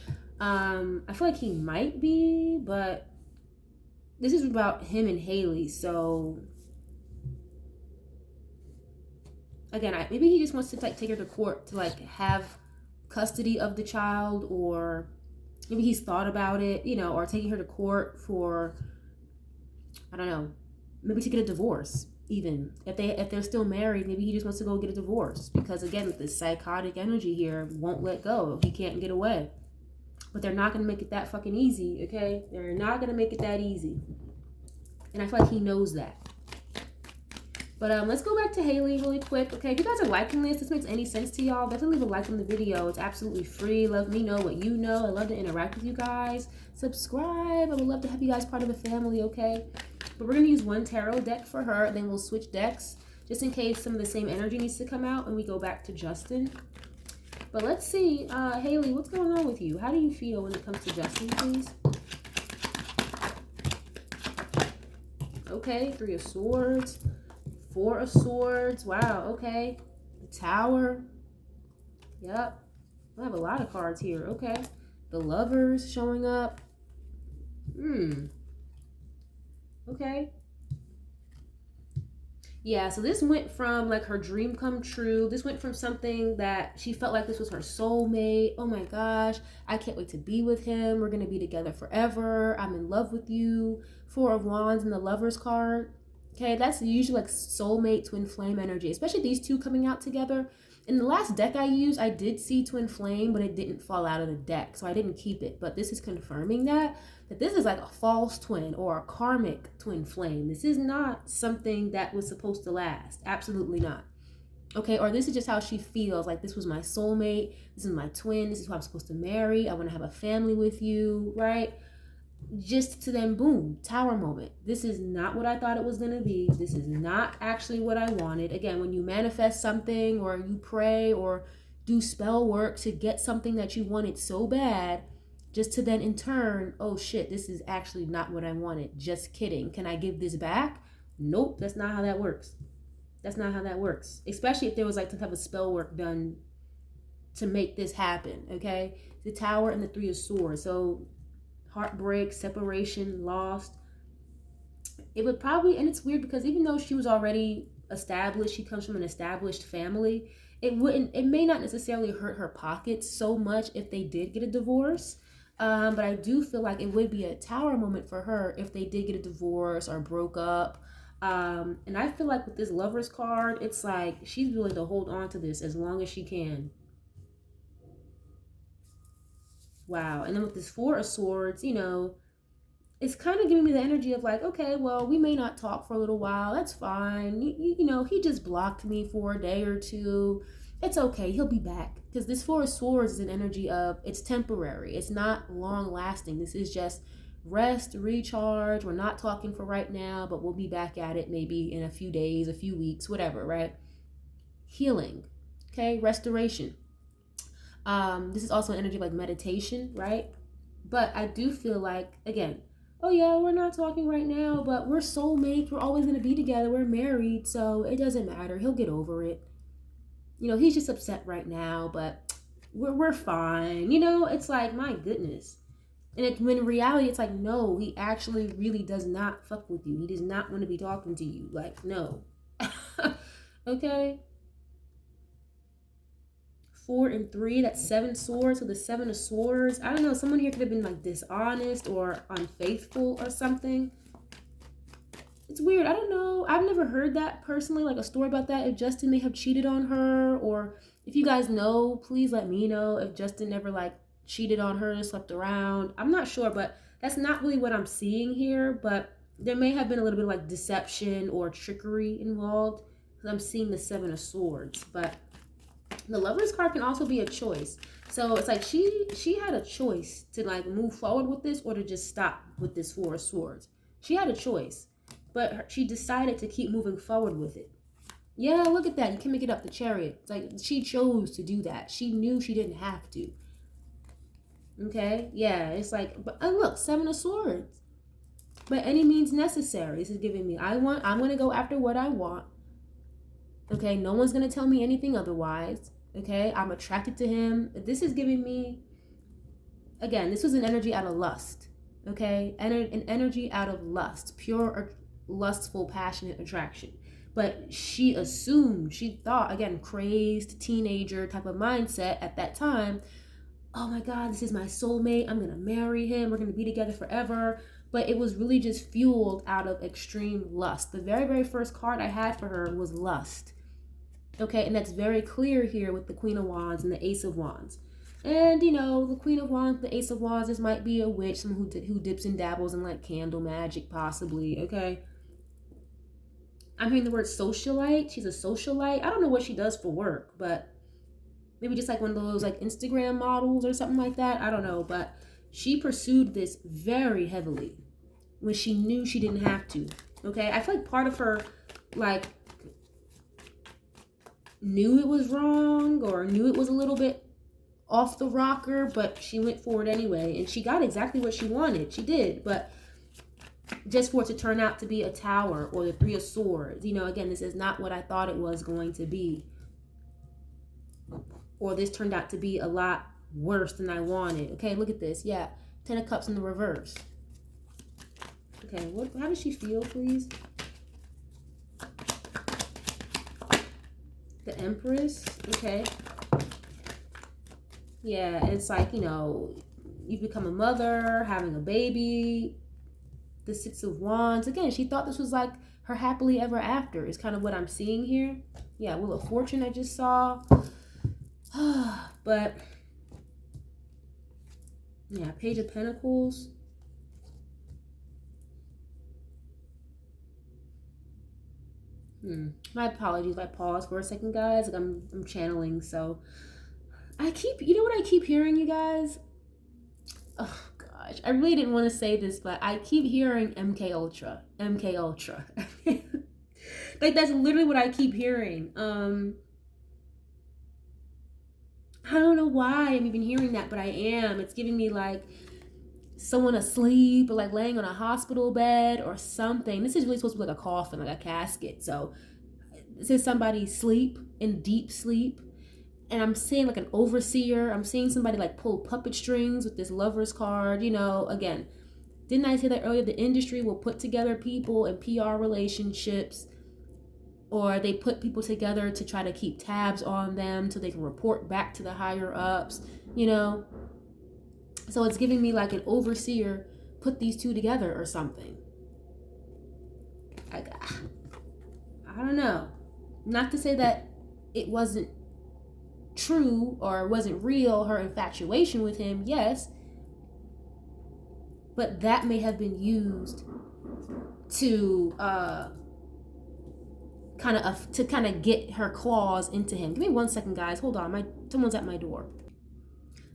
I feel like he might be, but this is about him and Hailey. So again, maybe he just wants to like take her to court to like have custody of the child, or maybe he's thought about it, you know, or taking her to court for, I don't know, maybe to get a divorce. Even if they're still married, maybe he just wants to go get a divorce because again, with this psychotic energy here, won't let go. He can't get away. But they're not going to make it that fucking easy, okay? They're not going to make it that easy. And I feel like he knows that. But let's go back to Hailey really quick, okay? If you guys are liking this makes any sense to y'all, definitely leave a like on the video. It's absolutely free. Let me know what you know. I love to interact with you guys. Subscribe. I would love to have you guys part of the family, okay? But we're going to use one tarot deck for her, and then we'll switch decks just in case some of the same energy needs to come out and we go back to Justin. But let's see, Hailey, what's going on with you? How do you feel when it comes to Justin, please? Okay, 3 of Swords, 4 of Swords. Wow, okay. The Tower. Yep. I have a lot of cards here. Okay. The Lovers showing up. Okay. Yeah, so this went from like her dream come true. This went from something that she felt like this was her soulmate. Oh my gosh, I can't wait to be with him. We're going to be together forever. I'm in love with you. 4 of Wands and the Lovers card. Okay, that's usually like soulmate, twin flame energy, especially these two coming out together. In the last deck I used, I did see twin flame, but it didn't fall out of the deck, so I didn't keep it. But this is confirming that this is like a false twin or a karmic twin flame. This is not something that was supposed to last. Absolutely not. Okay, or this is just how she feels. Like, this was my soulmate. This is my twin. This is who I'm supposed to marry. I want to have a family with you, right? Just to then, boom, Tower moment. This is not what I thought it was going to be. This is not actually what I wanted. Again, when you manifest something or you pray or do spell work to get something that you wanted so bad, just to then in turn, oh shit, this is actually not what I wanted. Just kidding. Can I give this back? Nope, that's not how that works. That's not how that works. Especially if there was like some type of spell work done to make this happen, okay? The Tower and the 3 of Swords. So heartbreak, separation, lost. It would probably, and it's weird because even though she was already established, she comes from an established family, it may not necessarily hurt her pockets so much if they did get a divorce. But I do feel like it would be a Tower moment for her if they did get a divorce or broke up. And I feel like with this Lovers card, it's like she's willing to hold on to this as long as she can. Wow. And then with this 4 of Swords, you know, it's kind of giving me the energy of like, okay, well, we may not talk for a little while. That's fine. You know, he just blocked me for a day or two. It's okay. He'll be back. Because this 4 of Swords is an energy of, it's temporary. It's not long lasting. This is just rest, recharge. We're not talking for right now, but we'll be back at it maybe in a few days, a few weeks, whatever, right? Healing. Okay. Restoration. This is also an energy of like meditation, right? But I do feel like, again, oh yeah, we're not talking right now, but we're soulmates. We're always going to be together. We're married, so it doesn't matter. He'll get over it. You know, he's just upset right now, but we're fine. You know, it's like, my goodness. And when in reality, it's like, no, he actually really does not fuck with you. He does not want to be talking to you. Like, no. Okay. 4 and 3, that's 7 swords. So the 7 of swords, I don't know, someone here could have been like dishonest or unfaithful or something. It's weird. I don't know. I've never heard that personally, like a story about that. If Justin may have cheated on her, or if you guys know, please let me know if Justin ever like cheated on her and slept around. I'm not sure, but that's not really what I'm seeing here. But there may have been a little bit of like deception or trickery involved, because I'm seeing the 7 of swords. But the Lover's card can also be a choice. So it's like she had a choice to like move forward with this or to just stop with this 4 of swords. She had a choice, but she decided to keep moving forward with it. Yeah, look at that. You can make it up, the Chariot. It's like she chose to do that. She knew she didn't have to. Okay? Yeah, it's like, but look, 7 of swords. By any means necessary. This is giving me, I'm going to go after what I want. Okay? No one's going to tell me anything otherwise. Okay? I'm attracted to him. This is giving me, again, this was an energy out of lust. Okay? An energy out of lust. Pure lustful, passionate attraction. But she assumed, she thought, again, crazed teenager type of mindset at that time, oh my God, this is my soulmate, I'm gonna marry him, we're gonna be together forever. But it was really just fueled out of extreme lust. The very, very first card I had for her was lust. Okay, and that's very clear here with the Queen of Wands and the Ace of Wands. And, you know, the Queen of Wands, the Ace of Wands, this might be a witch, someone who dips and dabbles in like candle magic, possibly, okay? I'm hearing the word socialite. She's a socialite. I don't know what she does for work, but maybe just like one of those like Instagram models or something like that. I don't know, but she pursued this very heavily when she knew she didn't have to. Okay, I feel like part of her like knew it was wrong or knew it was a little bit off the rocker, but she went for it anyway, and she got exactly what she wanted. She did, but just for it to turn out to be a Tower or the 3 of Swords, you know, again, this is not what I thought it was going to be. Or this turned out to be a lot worse than I wanted. Okay, look at this. Yeah, 10 of Cups in the reverse. Okay, how does she feel, please? The Empress. Okay. Yeah, it's like, you know, you've become a mother, having a baby. The 6 of Wands. Again, she thought this was like her happily ever after is kind of what I'm seeing here. Yeah, Wheel of Fortune I just saw. But yeah, Page of Pentacles. My apologies if I pause for a second, guys. Like I'm channeling, so you know what I keep hearing, you guys? Oh gosh, I really didn't want to say this, but I keep hearing MK Ultra. MK Ultra. Like that's literally what I keep hearing. I don't know why I'm even hearing that, but I am. It's giving me like someone asleep or like laying on a hospital bed or something. This is really supposed to be like a coffin, like a casket. So this is somebody sleep, in deep sleep. And I'm seeing like an overseer. I'm seeing somebody like pull puppet strings with this Lover's card. You know, again, didn't I say that earlier? The industry will put together people in PR relationships, or they put people together to try to keep tabs on them so they can report back to the higher ups, you know? So it's giving me like an overseer put these two together or something. I don't know. Not to say that it wasn't true or wasn't real, her infatuation with him, yes. But that may have been used to kind of get her claws into him. Give me 1 second, guys. Hold on. Someone's at my door.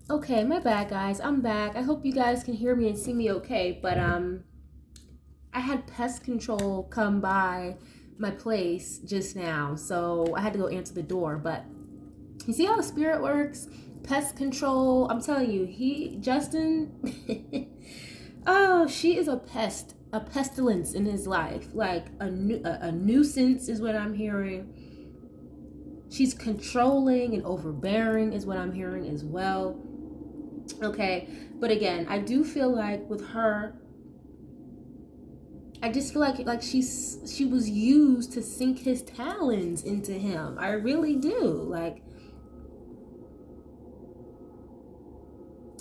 Okay, my bad, guys. I'm back. I hope you guys can hear me and see me okay. But I had pest control come by my place just now, so I had to go answer the door. But you see how spirit works? Pest control. I'm telling you, Justin, oh, she is a pest, a pestilence in his life. Like a nuisance is what I'm hearing. She's controlling and overbearing is what I'm hearing as well. Okay, but again, I do feel like with her, I just feel like she was used to sink his talons into him. I really do. Like,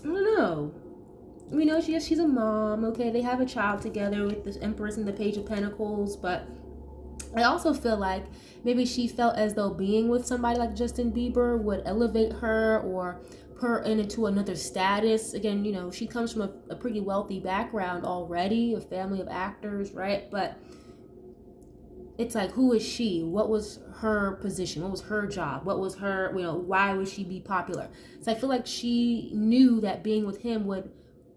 I don't know. We know she's a mom. Okay, they have a child together with this Empress and the Page of Pentacles, but I also feel like maybe she felt as though being with somebody like Justin Bieber would elevate her or put her into another status. Again, you know, she comes from a pretty wealthy background already, a family of actors, right? But it's like, who is she? What was her position? What was her job? What was her, you know, why would she be popular? So I feel like she knew that being with him would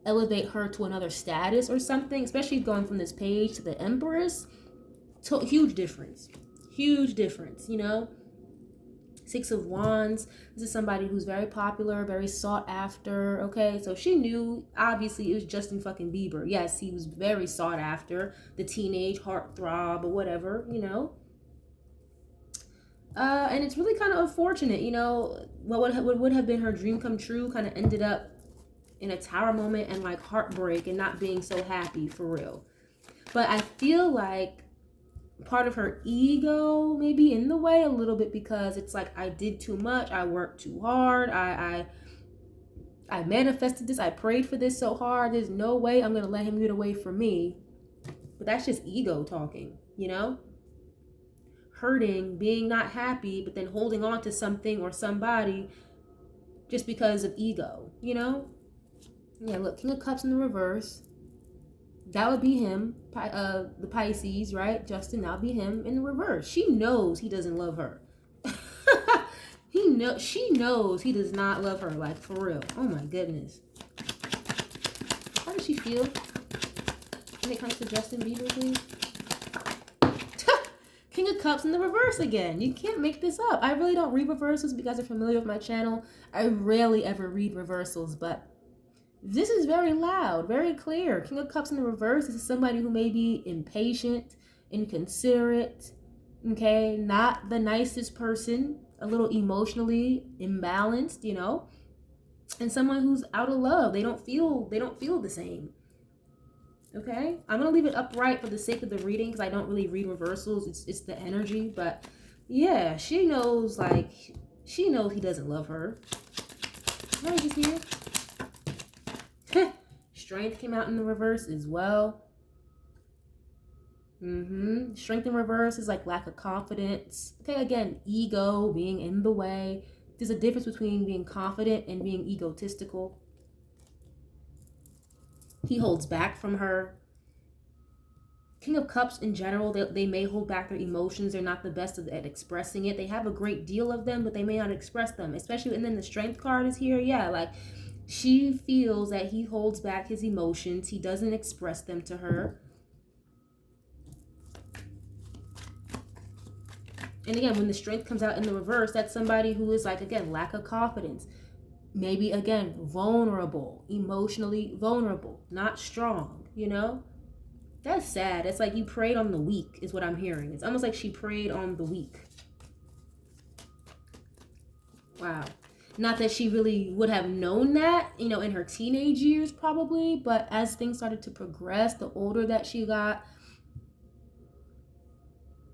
elevate her to another status or something, especially going from this Page to the Empress. So huge difference, you know. Six of Wands. This is somebody who's very popular, very sought after. Okay, so she knew, obviously, it was Justin fucking Bieber. Yes, he was very sought after, the teenage heartthrob or whatever, you know. And it's really kind of unfortunate, you know. What would have been her dream come true kind of ended up in a tower moment and like heartbreak and not being so happy for real. But I feel like part of her ego maybe in the way a little bit, because it's like, I did too much, I worked too hard, I manifested this, I prayed for this so hard, there's no way I'm gonna let him get away from me. But that's just ego talking, you know. Hurting, being not happy, but then holding on to something or somebody just because of ego, you know. Yeah, look, King of Cups in the reverse. That would be him, the Pisces, right? Justin, that would be him in the reverse. She knows he doesn't love her. She knows he does not love her, like, for real. Oh my goodness. How does she feel when it comes to Justin Bieber, please? King of Cups in the reverse again. You can't make this up. I really don't read reversals. If you guys are familiar with my channel, I rarely ever read reversals, but this is very loud, very clear. King of Cups in the reverse. This is somebody who may be impatient, inconsiderate, okay, not the nicest person, a little emotionally imbalanced, you know, and someone who's out of love. They don't feel the same. Okay, I'm gonna leave it upright for the sake of the reading because I don't really read reversals. It's the energy, but yeah, she knows he doesn't love her. What is this here? Strength came out in the reverse as well. Strength in reverse is like lack of confidence. Okay, again, ego being in the way. There's a difference between being confident and being egotistical. He holds back from her. King of Cups in general, they may hold back their emotions. They're not the best at expressing it. They have a great deal of them, but they may not express them. Especially, and then the Strength card is here. Yeah, like, she feels that he holds back his emotions. He doesn't express them to her. And again, when the Strength comes out in the reverse, that's somebody who is like, again, lack of confidence. Maybe, again, vulnerable, emotionally vulnerable, not strong, you know? That's sad. It's like you preyed on the weak is what I'm hearing. It's almost like she preyed on the weak. Wow. Not that she really would have known that, you know, in her teenage years probably, but as things started to progress, the older that she got,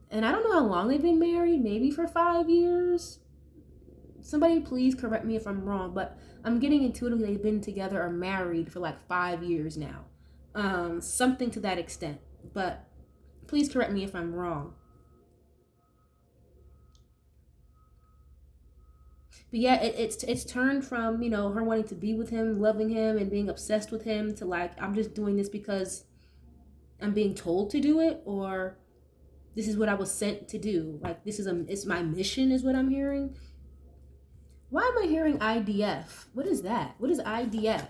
and I don't know how long they've been married, maybe for 5 years. Somebody please correct me if I'm wrong, but I'm getting intuitively they've been together or married for like 5 years now. Something to that extent, but please correct me if I'm wrong. But yeah, it's turned from, you know, her wanting to be with him, loving him, and being obsessed with him to like, I'm just doing this because I'm being told to do it, or this is what I was sent to do. Like, it's my mission is what I'm hearing. Why am I hearing IDF? What is that? What is IDF?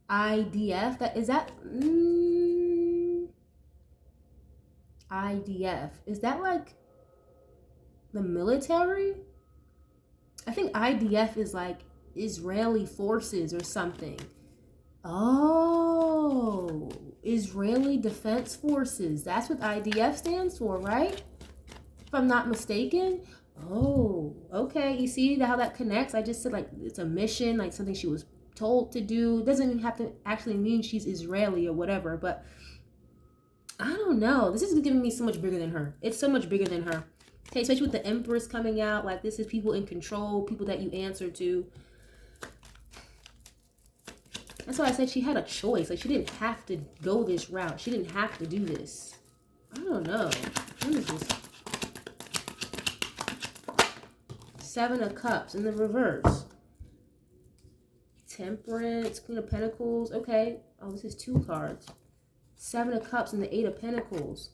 IDF? IDF. Is that like the military? I think IDF is like Israeli forces or something. Oh, Israeli Defense Forces. That's what IDF stands for, right? If I'm not mistaken. Oh, okay. You see how that connects? I just said like it's a mission, like something she was told to do. It doesn't even have to actually mean she's Israeli or whatever, but I don't know. This is giving me so much bigger than her. It's so much bigger than her. Okay, especially with the Empress coming out. Like, this is people in control, people that you answer to. That's why I said she had a choice. Like, she didn't have to go this route. She didn't have to do this. I don't know. What is this? Seven of Cups in the reverse. Temperance, Queen of Pentacles. Okay. Oh, this is 2 cards. Seven of Cups and the 8 of Pentacles.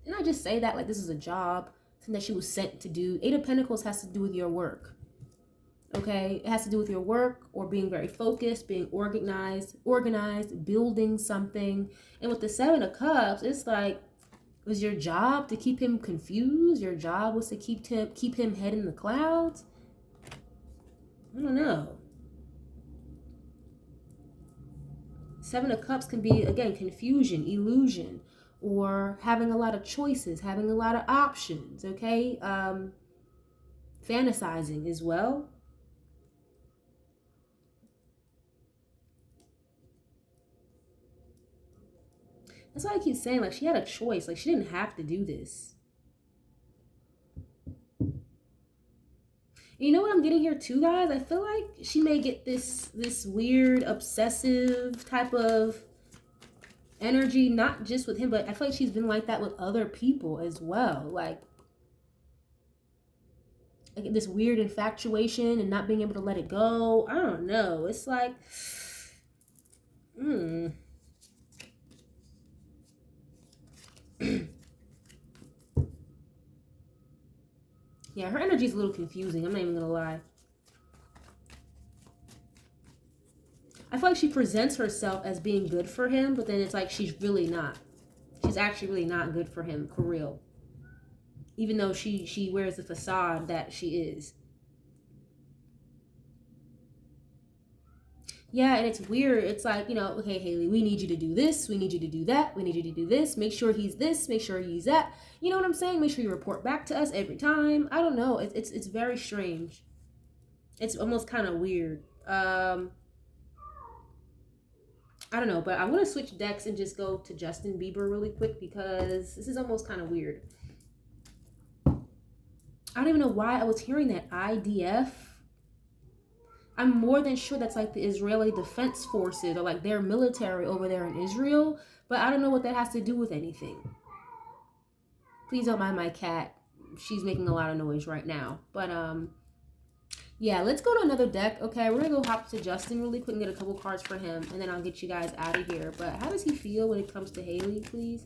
Didn't I just say that like this is a job? Something that she was sent to do. 8 of Pentacles has to do with your work. Okay? It has to do with your work or being very focused, being organized, building something. And with the 7 of Cups, it's like, was your job to keep him confused? Your job was to keep him head in the clouds? I don't know. 7 of Cups can be, again, confusion, illusion, or having a lot of choices, having a lot of options, okay? Fantasizing as well. That's why I keep saying, like, she had a choice. Like, she didn't have to do this. You know what I'm getting here too, guys? I feel like she may get this weird, obsessive type of energy, not just with him, but I feel like she's been like that with other people as well. Like this weird infatuation and not being able to let it go. I don't know. It's like, yeah, her energy is a little confusing. I'm not even gonna lie. I feel like she presents herself as being good for him, but then it's like she's really not. She's actually really not good for him for real. Even though she wears the facade that she is. Yeah, and it's weird. It's like, you know, okay, Hailey, we need you to do this. We need you to do that. We need you to do this. Make sure he's this. Make sure he's that. You know what I'm saying? Make sure you report back to us every time. I don't know. It's very strange. It's almost kind of weird. I don't know, but I'm going to switch decks and just go to Justin Bieber really quick because this is almost kind of weird. I don't even know why I was hearing that IDF. I'm more than sure that's like the Israeli Defense Forces or like their military over there in Israel, but I don't know what that has to do with anything. Please don't mind my cat. She's making a lot of noise right now. But yeah, let's go to another deck. Okay, we're gonna go hop to Justin really quick and get a couple cards for him, and then I'll get you guys out of here. But how does he feel when it comes to Hailey, please?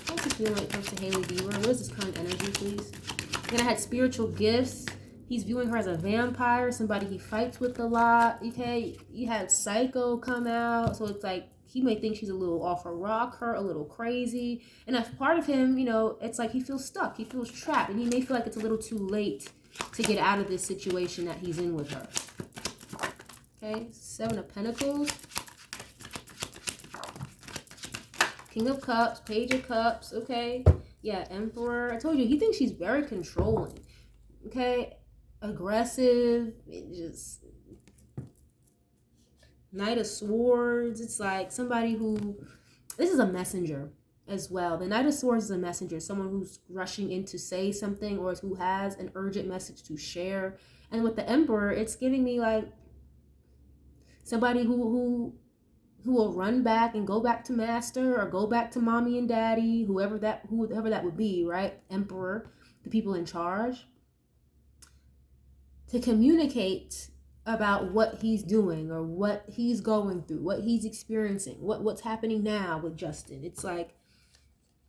How does he feel when it comes to Hailey Bieber? What is this kind of energy, please? Then I had spiritual gifts. He's viewing her as a vampire, somebody he fights with a lot. Okay, you had Psycho come out, so it's like he may think she's a little off her rocker, a little crazy. And as part of him, you know, it's like he feels stuck, he feels trapped, and he may feel like it's a little too late to get out of this situation that he's in with her. Okay, 7 of Pentacles. King of Cups, Page of Cups, okay. Yeah, Emperor. I told you, he thinks she's very controlling. Okay. Aggressive, just Knight of Swords. It's like somebody who, this is a messenger as well. The Knight of Swords is a messenger, someone who's rushing in to say something or who has an urgent message to share. And with the Emperor, it's giving me like somebody who will run back and go back to master or go back to mommy and daddy, whoever that would be, right? Emperor, the people in charge, to communicate about what he's doing or what he's going through, what he's experiencing, what's happening now with Justin. It's like,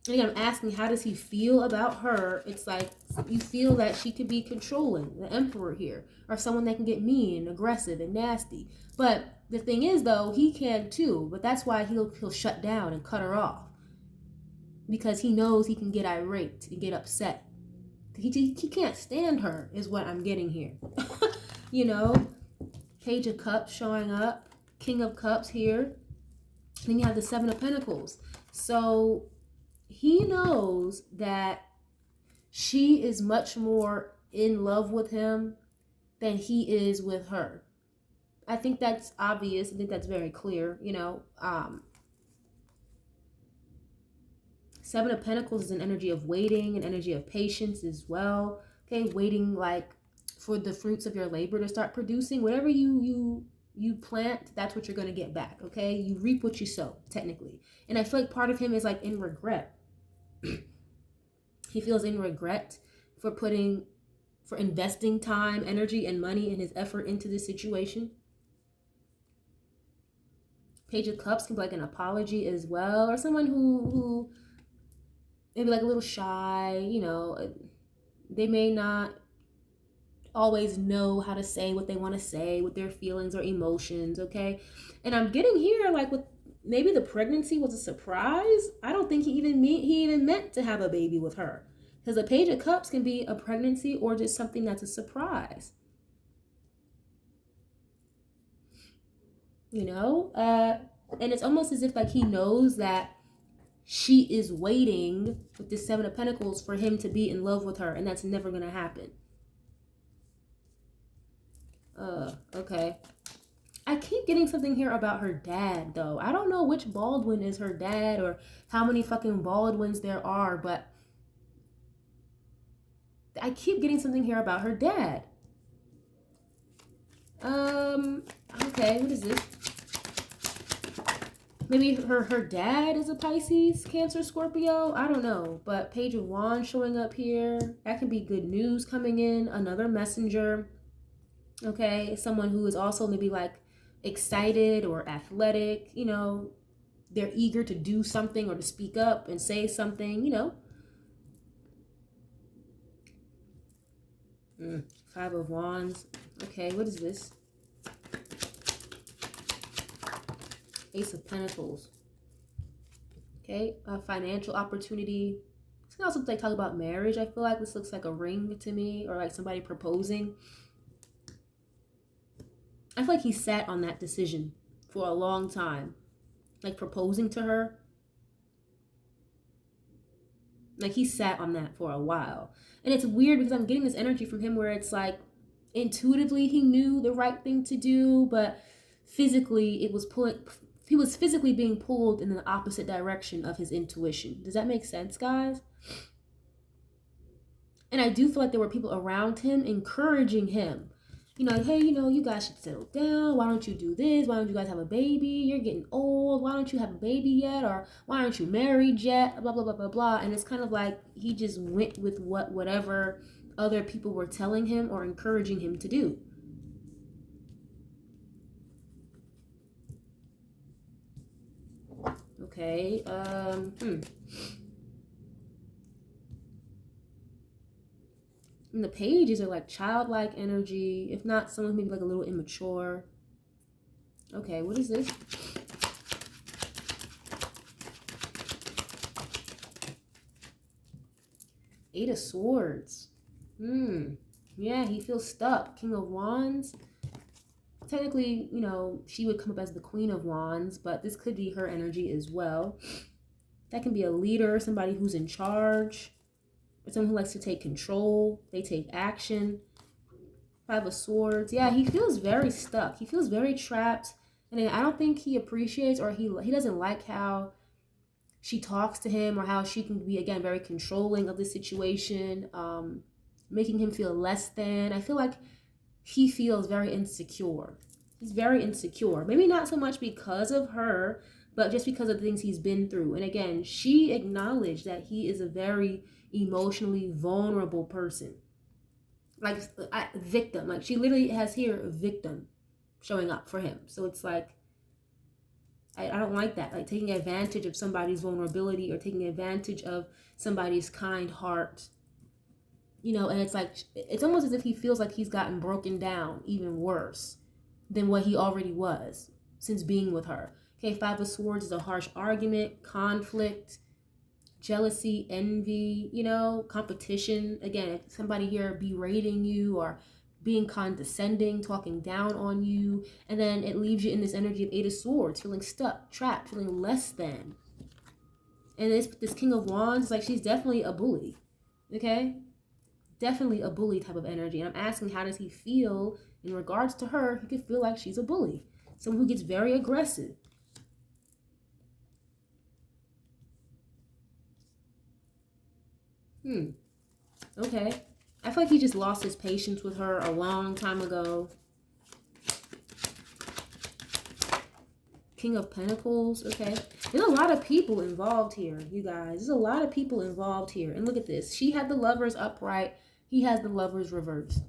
and again, I'm asking, how does he feel about her? It's like, you feel that she could be controlling, the Emperor here, or someone that can get mean and aggressive and nasty. But the thing is, though, he can too, but that's why he'll shut down and cut her off, because he knows he can get irate and get upset. He can't stand her, is what I'm getting here. You know, Page of Cups showing up, King of Cups here. Then you have the 7 of Pentacles. So he knows that she is much more in love with him than he is with her. I think that's obvious. I think that's very clear, you know. Seven of Pentacles is an energy of waiting, an energy of patience as well. Okay, waiting like for the fruits of your labor to start producing. Whatever you plant, that's what you're going to get back. Okay, you reap what you sow, technically. And I feel like part of him is like in regret. He feels in regret for investing time, energy, and money and his effort into this situation. Page of Cups can be like an apology as well, or someone who maybe like a little shy, you know, they may not always know how to say what they want to say with their feelings or emotions, okay? And I'm getting here like with maybe the pregnancy was a surprise. I don't think he even meant to have a baby with her. Because a Page of Cups can be a pregnancy or just something that's a surprise. You know? And it's almost as if like he knows that she is waiting with this Seven of Pentacles for him to be in love with her, and that's never going to happen. Okay. I keep getting something here about her dad, though. I don't know which Baldwin is her dad or how many fucking Baldwins there are, but I keep getting something here about her dad. Okay, what is this? Maybe her dad is a Pisces, Cancer, Scorpio. I don't know. But Page of Wands showing up here. That can be good news coming in. Another messenger. Okay. Someone who is also maybe like excited or athletic. You know, they're eager to do something or to speak up and say something, you know. Five of Wands. Okay. What is this? Ace of Pentacles. Okay, a financial opportunity. This can also like talk about marriage. I feel like this looks like a ring to me, or like somebody proposing. I feel like he sat on that decision for a long time, like proposing to her. Like he sat on that for a while, and it's weird because I'm getting this energy from him where it's like intuitively he knew the right thing to do, but physically it was pulling. He was physically being pulled in the opposite direction of his intuition. Does that make sense, guys? And I do feel like there were people around him encouraging him. You know, like, hey, you know, you guys should settle down. Why don't you do this? Why don't you guys have a baby? You're getting old. Why don't you have a baby yet? Or why aren't you married yet? Blah, blah, blah, blah, blah. And it's kind of like he just went with whatever other people were telling him or encouraging him to do. Okay, And the pages are like childlike energy. If not, someone maybe like a little immature. Okay, what is this? Eight of Swords. Yeah, he feels stuck. King of Wands. Technically, you know, she would come up as the Queen of Wands, but this could be her energy as well. That can be a leader, somebody who's in charge, or someone who likes to take control. They take action. Five of Swords. Yeah, he feels very stuck. He feels very trapped. And I don't think he appreciates, or he doesn't like how she talks to him, or how she can be, again, very controlling of the situation, making him feel less than. I feel like he feels very insecure. He's very insecure. Maybe not so much because of her, but just because of the things he's been through. And again, she acknowledged that he is a very emotionally vulnerable person. Like victim. Like she literally has here victim showing up for him. So it's like, I don't like that. Like taking advantage of somebody's vulnerability or taking advantage of somebody's kind heart. You know, and it's like, it's almost as if he feels like he's gotten broken down even worse than what he already was since being with her. Okay, Five of Swords is a harsh argument, conflict, jealousy, envy, you know, competition. Again, if somebody here berating you or being condescending, talking down on you, and then it leaves you in this energy of Eight of Swords, feeling stuck, trapped, feeling less than. And this King of Wands, like she's definitely a bully, okay? Definitely a bully type of energy. And I'm asking, how does he feel in regards to her? He could feel like she's a bully. Someone who gets very aggressive. Okay. I feel like he just lost his patience with her a long time ago. King of Pentacles. Okay. There's a lot of people involved here, you guys. There's a lot of people involved here. And look at this. She had the Lovers upright. He has the Lovers reversed.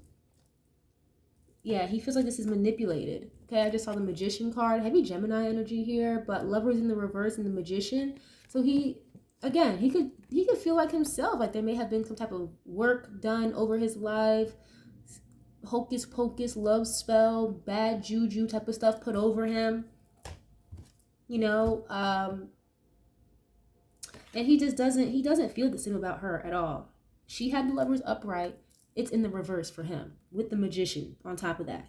Yeah, he feels like this is manipulated. Okay, I just saw the Magician card. Heavy Gemini energy here, but Lovers in the reverse and the Magician. So he, again, he could feel like himself. Like there may have been some type of work done over his life. Hocus pocus, love spell, bad juju type of stuff put over him. You know, and he doesn't feel the same about her at all. She had the Lovers upright. It's in the reverse for him with the Magician on top of that.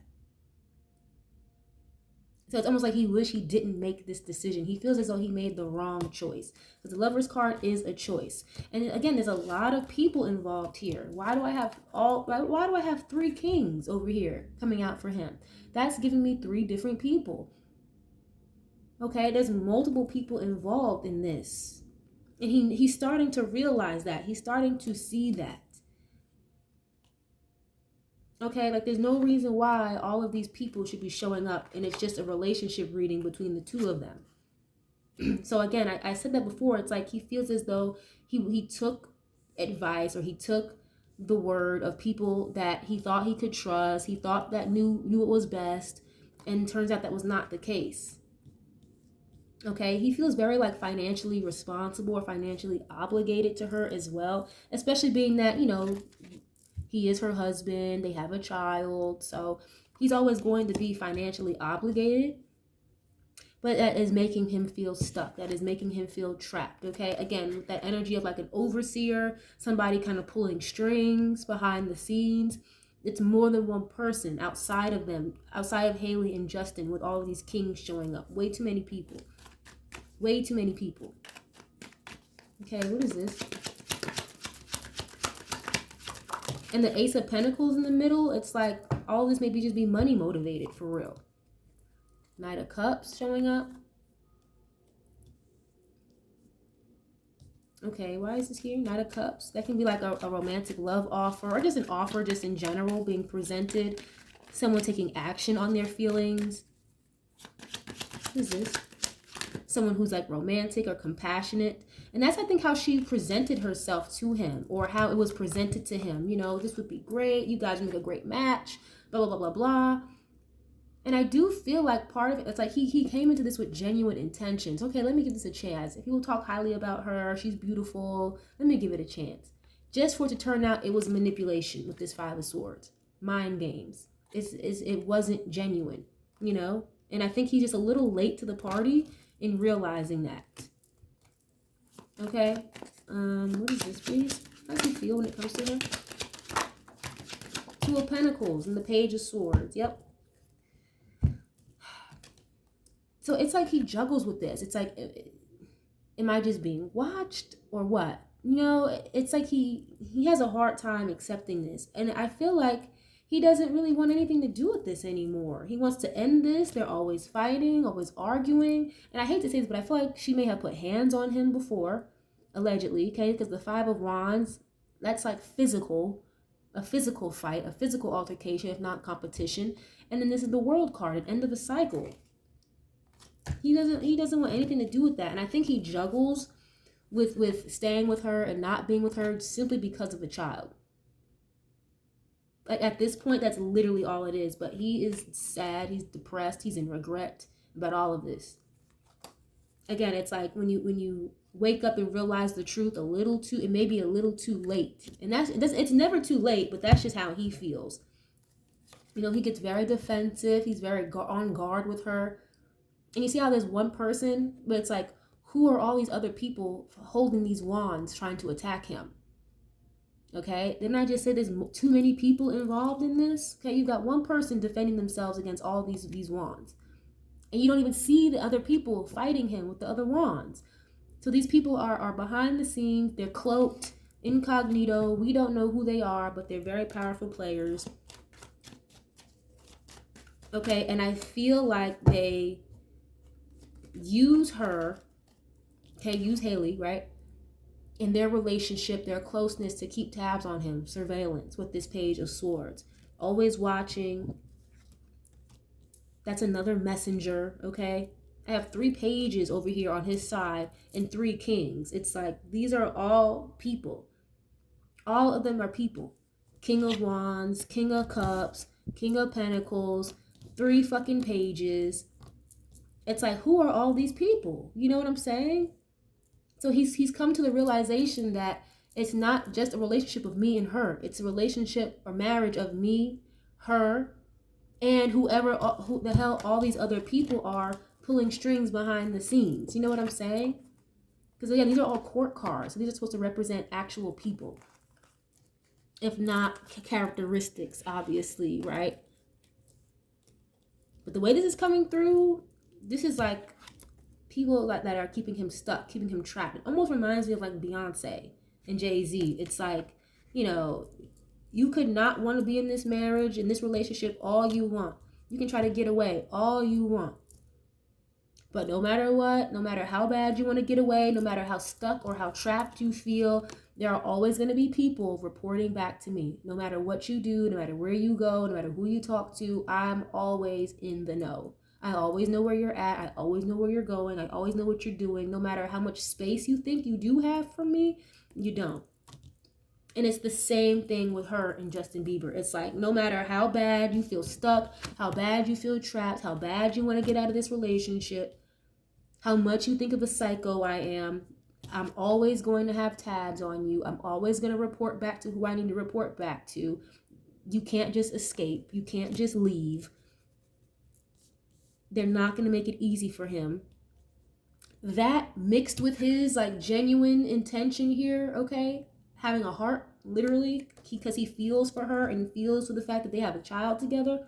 So it's almost like he wish he didn't make this decision. He feels as though he made the wrong choice. Because the Lovers card is a choice. And again, there's a lot of people involved here. Why do I have 3 kings over here coming out for him? That's giving me 3 different people. Okay, there's multiple people involved in this. And he's starting to realize that. He's starting to see that. Okay, like there's no reason why all of these people should be showing up and it's just a relationship reading between the 2 of them. So again, I said that before. It's like he feels as though he took advice or he took the word of people that he thought he could trust. He thought that knew what was best. And turns out that was not the case. Okay, he feels very like financially responsible or financially obligated to her as well. Especially being that, you know, he is her husband, they have a child, so he's always going to be financially obligated. But that is making him feel stuck. That is making him feel trapped, okay? Again, with that energy of like an overseer, somebody kind of pulling strings behind the scenes. It's more than one person outside of them, outside of Hailey and Justin, with all of these kings showing up. Way too many people. Way too many people. Okay, what is this? And the Ace of Pentacles in the middle, it's like all this maybe just be money motivated for real. Knight of Cups showing up. Okay, why is this here? Knight of Cups. That can be like a romantic love offer or just an offer just in general being presented. Someone taking action on their feelings. What is this? Someone who's like romantic or compassionate. And that's, I think, how she presented herself to him or how it was presented to him. You know, this would be great. You guys would make a great match. Blah, blah, blah, blah, blah. And I do feel like part of it, it's like he came into this with genuine intentions. Okay, let me give this a chance. If people talk highly about her, she's beautiful, let me give it a chance. Just for it to turn out it was manipulation with this 5 of Swords. Mind games. It wasn't genuine, you know? And I think he's just a little late to the party in realizing that. Okay, what is this, please? How does he feel when it comes to her? 2 of Pentacles and the Page of Swords. Yep. So it's like he juggles with this. It's like, am I just being watched or what? You know, it's like he has a hard time accepting this. And I feel like he doesn't really want anything to do with this anymore. He wants to end this. They're always fighting, always arguing. And I hate to say this, but I feel like she may have put hands on him before, allegedly, okay? Because the 5 of Wands, that's like physical, a physical fight, a physical altercation, if not competition. And then this is the World card, an end of a cycle. He doesn't want anything to do with that. And I think he juggles with staying with her and not being with her simply because of the child. Like at this point, that's literally all it is. But he is sad, he's depressed, he's in regret about all of this. Again, it's like when you wake up and realize the truth it may be a little too late. And it's never too late, but that's just how he feels. You know, he gets very defensive, he's very on guard with her. And you see how there's one person, but it's like, who are all these other people holding these wands trying to attack him? Okay, didn't I just say there's too many people involved in this? Okay, you've got one person defending themselves against all these wands. And you don't even see the other people fighting him with the other wands. So these people are behind the scenes, they're cloaked, incognito. We don't know who they are, but they're very powerful players. Okay, and I feel like they use her, okay, use Hailey, right, in their relationship, their closeness, to keep tabs on him, surveillance with this Page of Swords. Always watching. That's another messenger, okay? I have 3 pages over here on his side and 3 kings. It's like, these are all people. All of them are people. King of Wands, King of Cups, King of Pentacles, 3 fucking pages. It's like, who are all these people? You know what I'm saying? So he's come to the realization that it's not just a relationship of me and her. It's a relationship or marriage of me, her, and who the hell all these other people are pulling strings behind the scenes. You know what I'm saying? Because again, these are all court cards. So these are supposed to represent actual people, if not characteristics, obviously, right? But the way this is coming through, this is like people like that are keeping him stuck, keeping him trapped. It almost reminds me of like Beyonce and Jay-Z. It's like, you know, you could not want to be in this marriage, in this relationship, all you want. You can try to get away all you want. But no matter what, no matter how bad you want to get away, no matter how stuck or how trapped you feel, there are always going to be people reporting back to me. No matter what you do, no matter where you go, no matter who you talk to, I'm always in the know. I always know where you're at. I always know where you're going. I always know what you're doing. No matter how much space you think you do have from me, you don't. And it's the same thing with her and Justin Bieber. It's like, no matter how bad you feel stuck, how bad you feel trapped, how bad you want to get out of this relationship, how much you think of a psycho I am, I'm always going to have tabs on you. I'm always going to report back to who I need to report back to. You can't just escape. You can't just leave. They're not going to make it easy for him. That mixed with his like genuine intention here, okay? Having a heart, literally, because he feels for her and feels for the fact that they have a child together.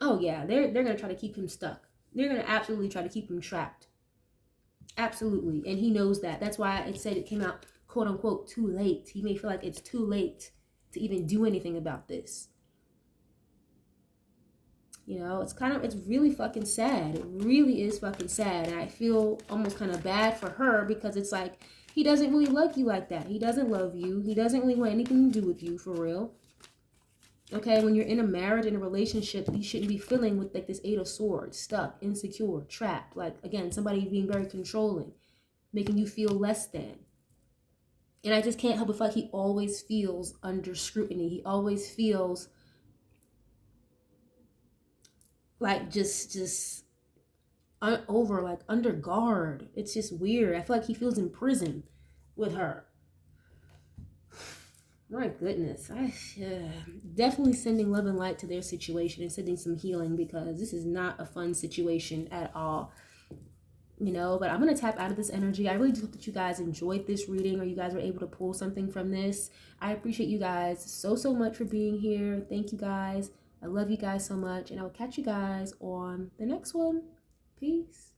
Oh yeah, they're going to try to keep him stuck. They're going to absolutely try to keep him trapped. Absolutely. And he knows that. That's why it said it came out, quote unquote, too late. He may feel like it's too late to even do anything about this. You know, it's really fucking sad. It really is fucking sad. And I feel almost kind of bad for her because it's like, he doesn't really like you like that. He doesn't love you. He doesn't really want anything to do with you, for real. Okay, when you're in a marriage, in a relationship, you shouldn't be feeling with like this 8 of Swords, stuck, insecure, trapped. Like, again, somebody being very controlling, making you feel less than. And I just can't help but feel like he always feels under scrutiny. He always feels like just under guard. It's just weird. I feel like he feels in prison with her. My goodness. Definitely sending love and light to their situation and sending some healing, because this is not a fun situation at all. You know, but I'm going to tap out of this energy. I really do hope that you guys enjoyed this reading, or you guys were able to pull something from this. I appreciate you guys so much for being here. Thank you guys. I love you guys so much, and I will catch you guys on the next one. Peace.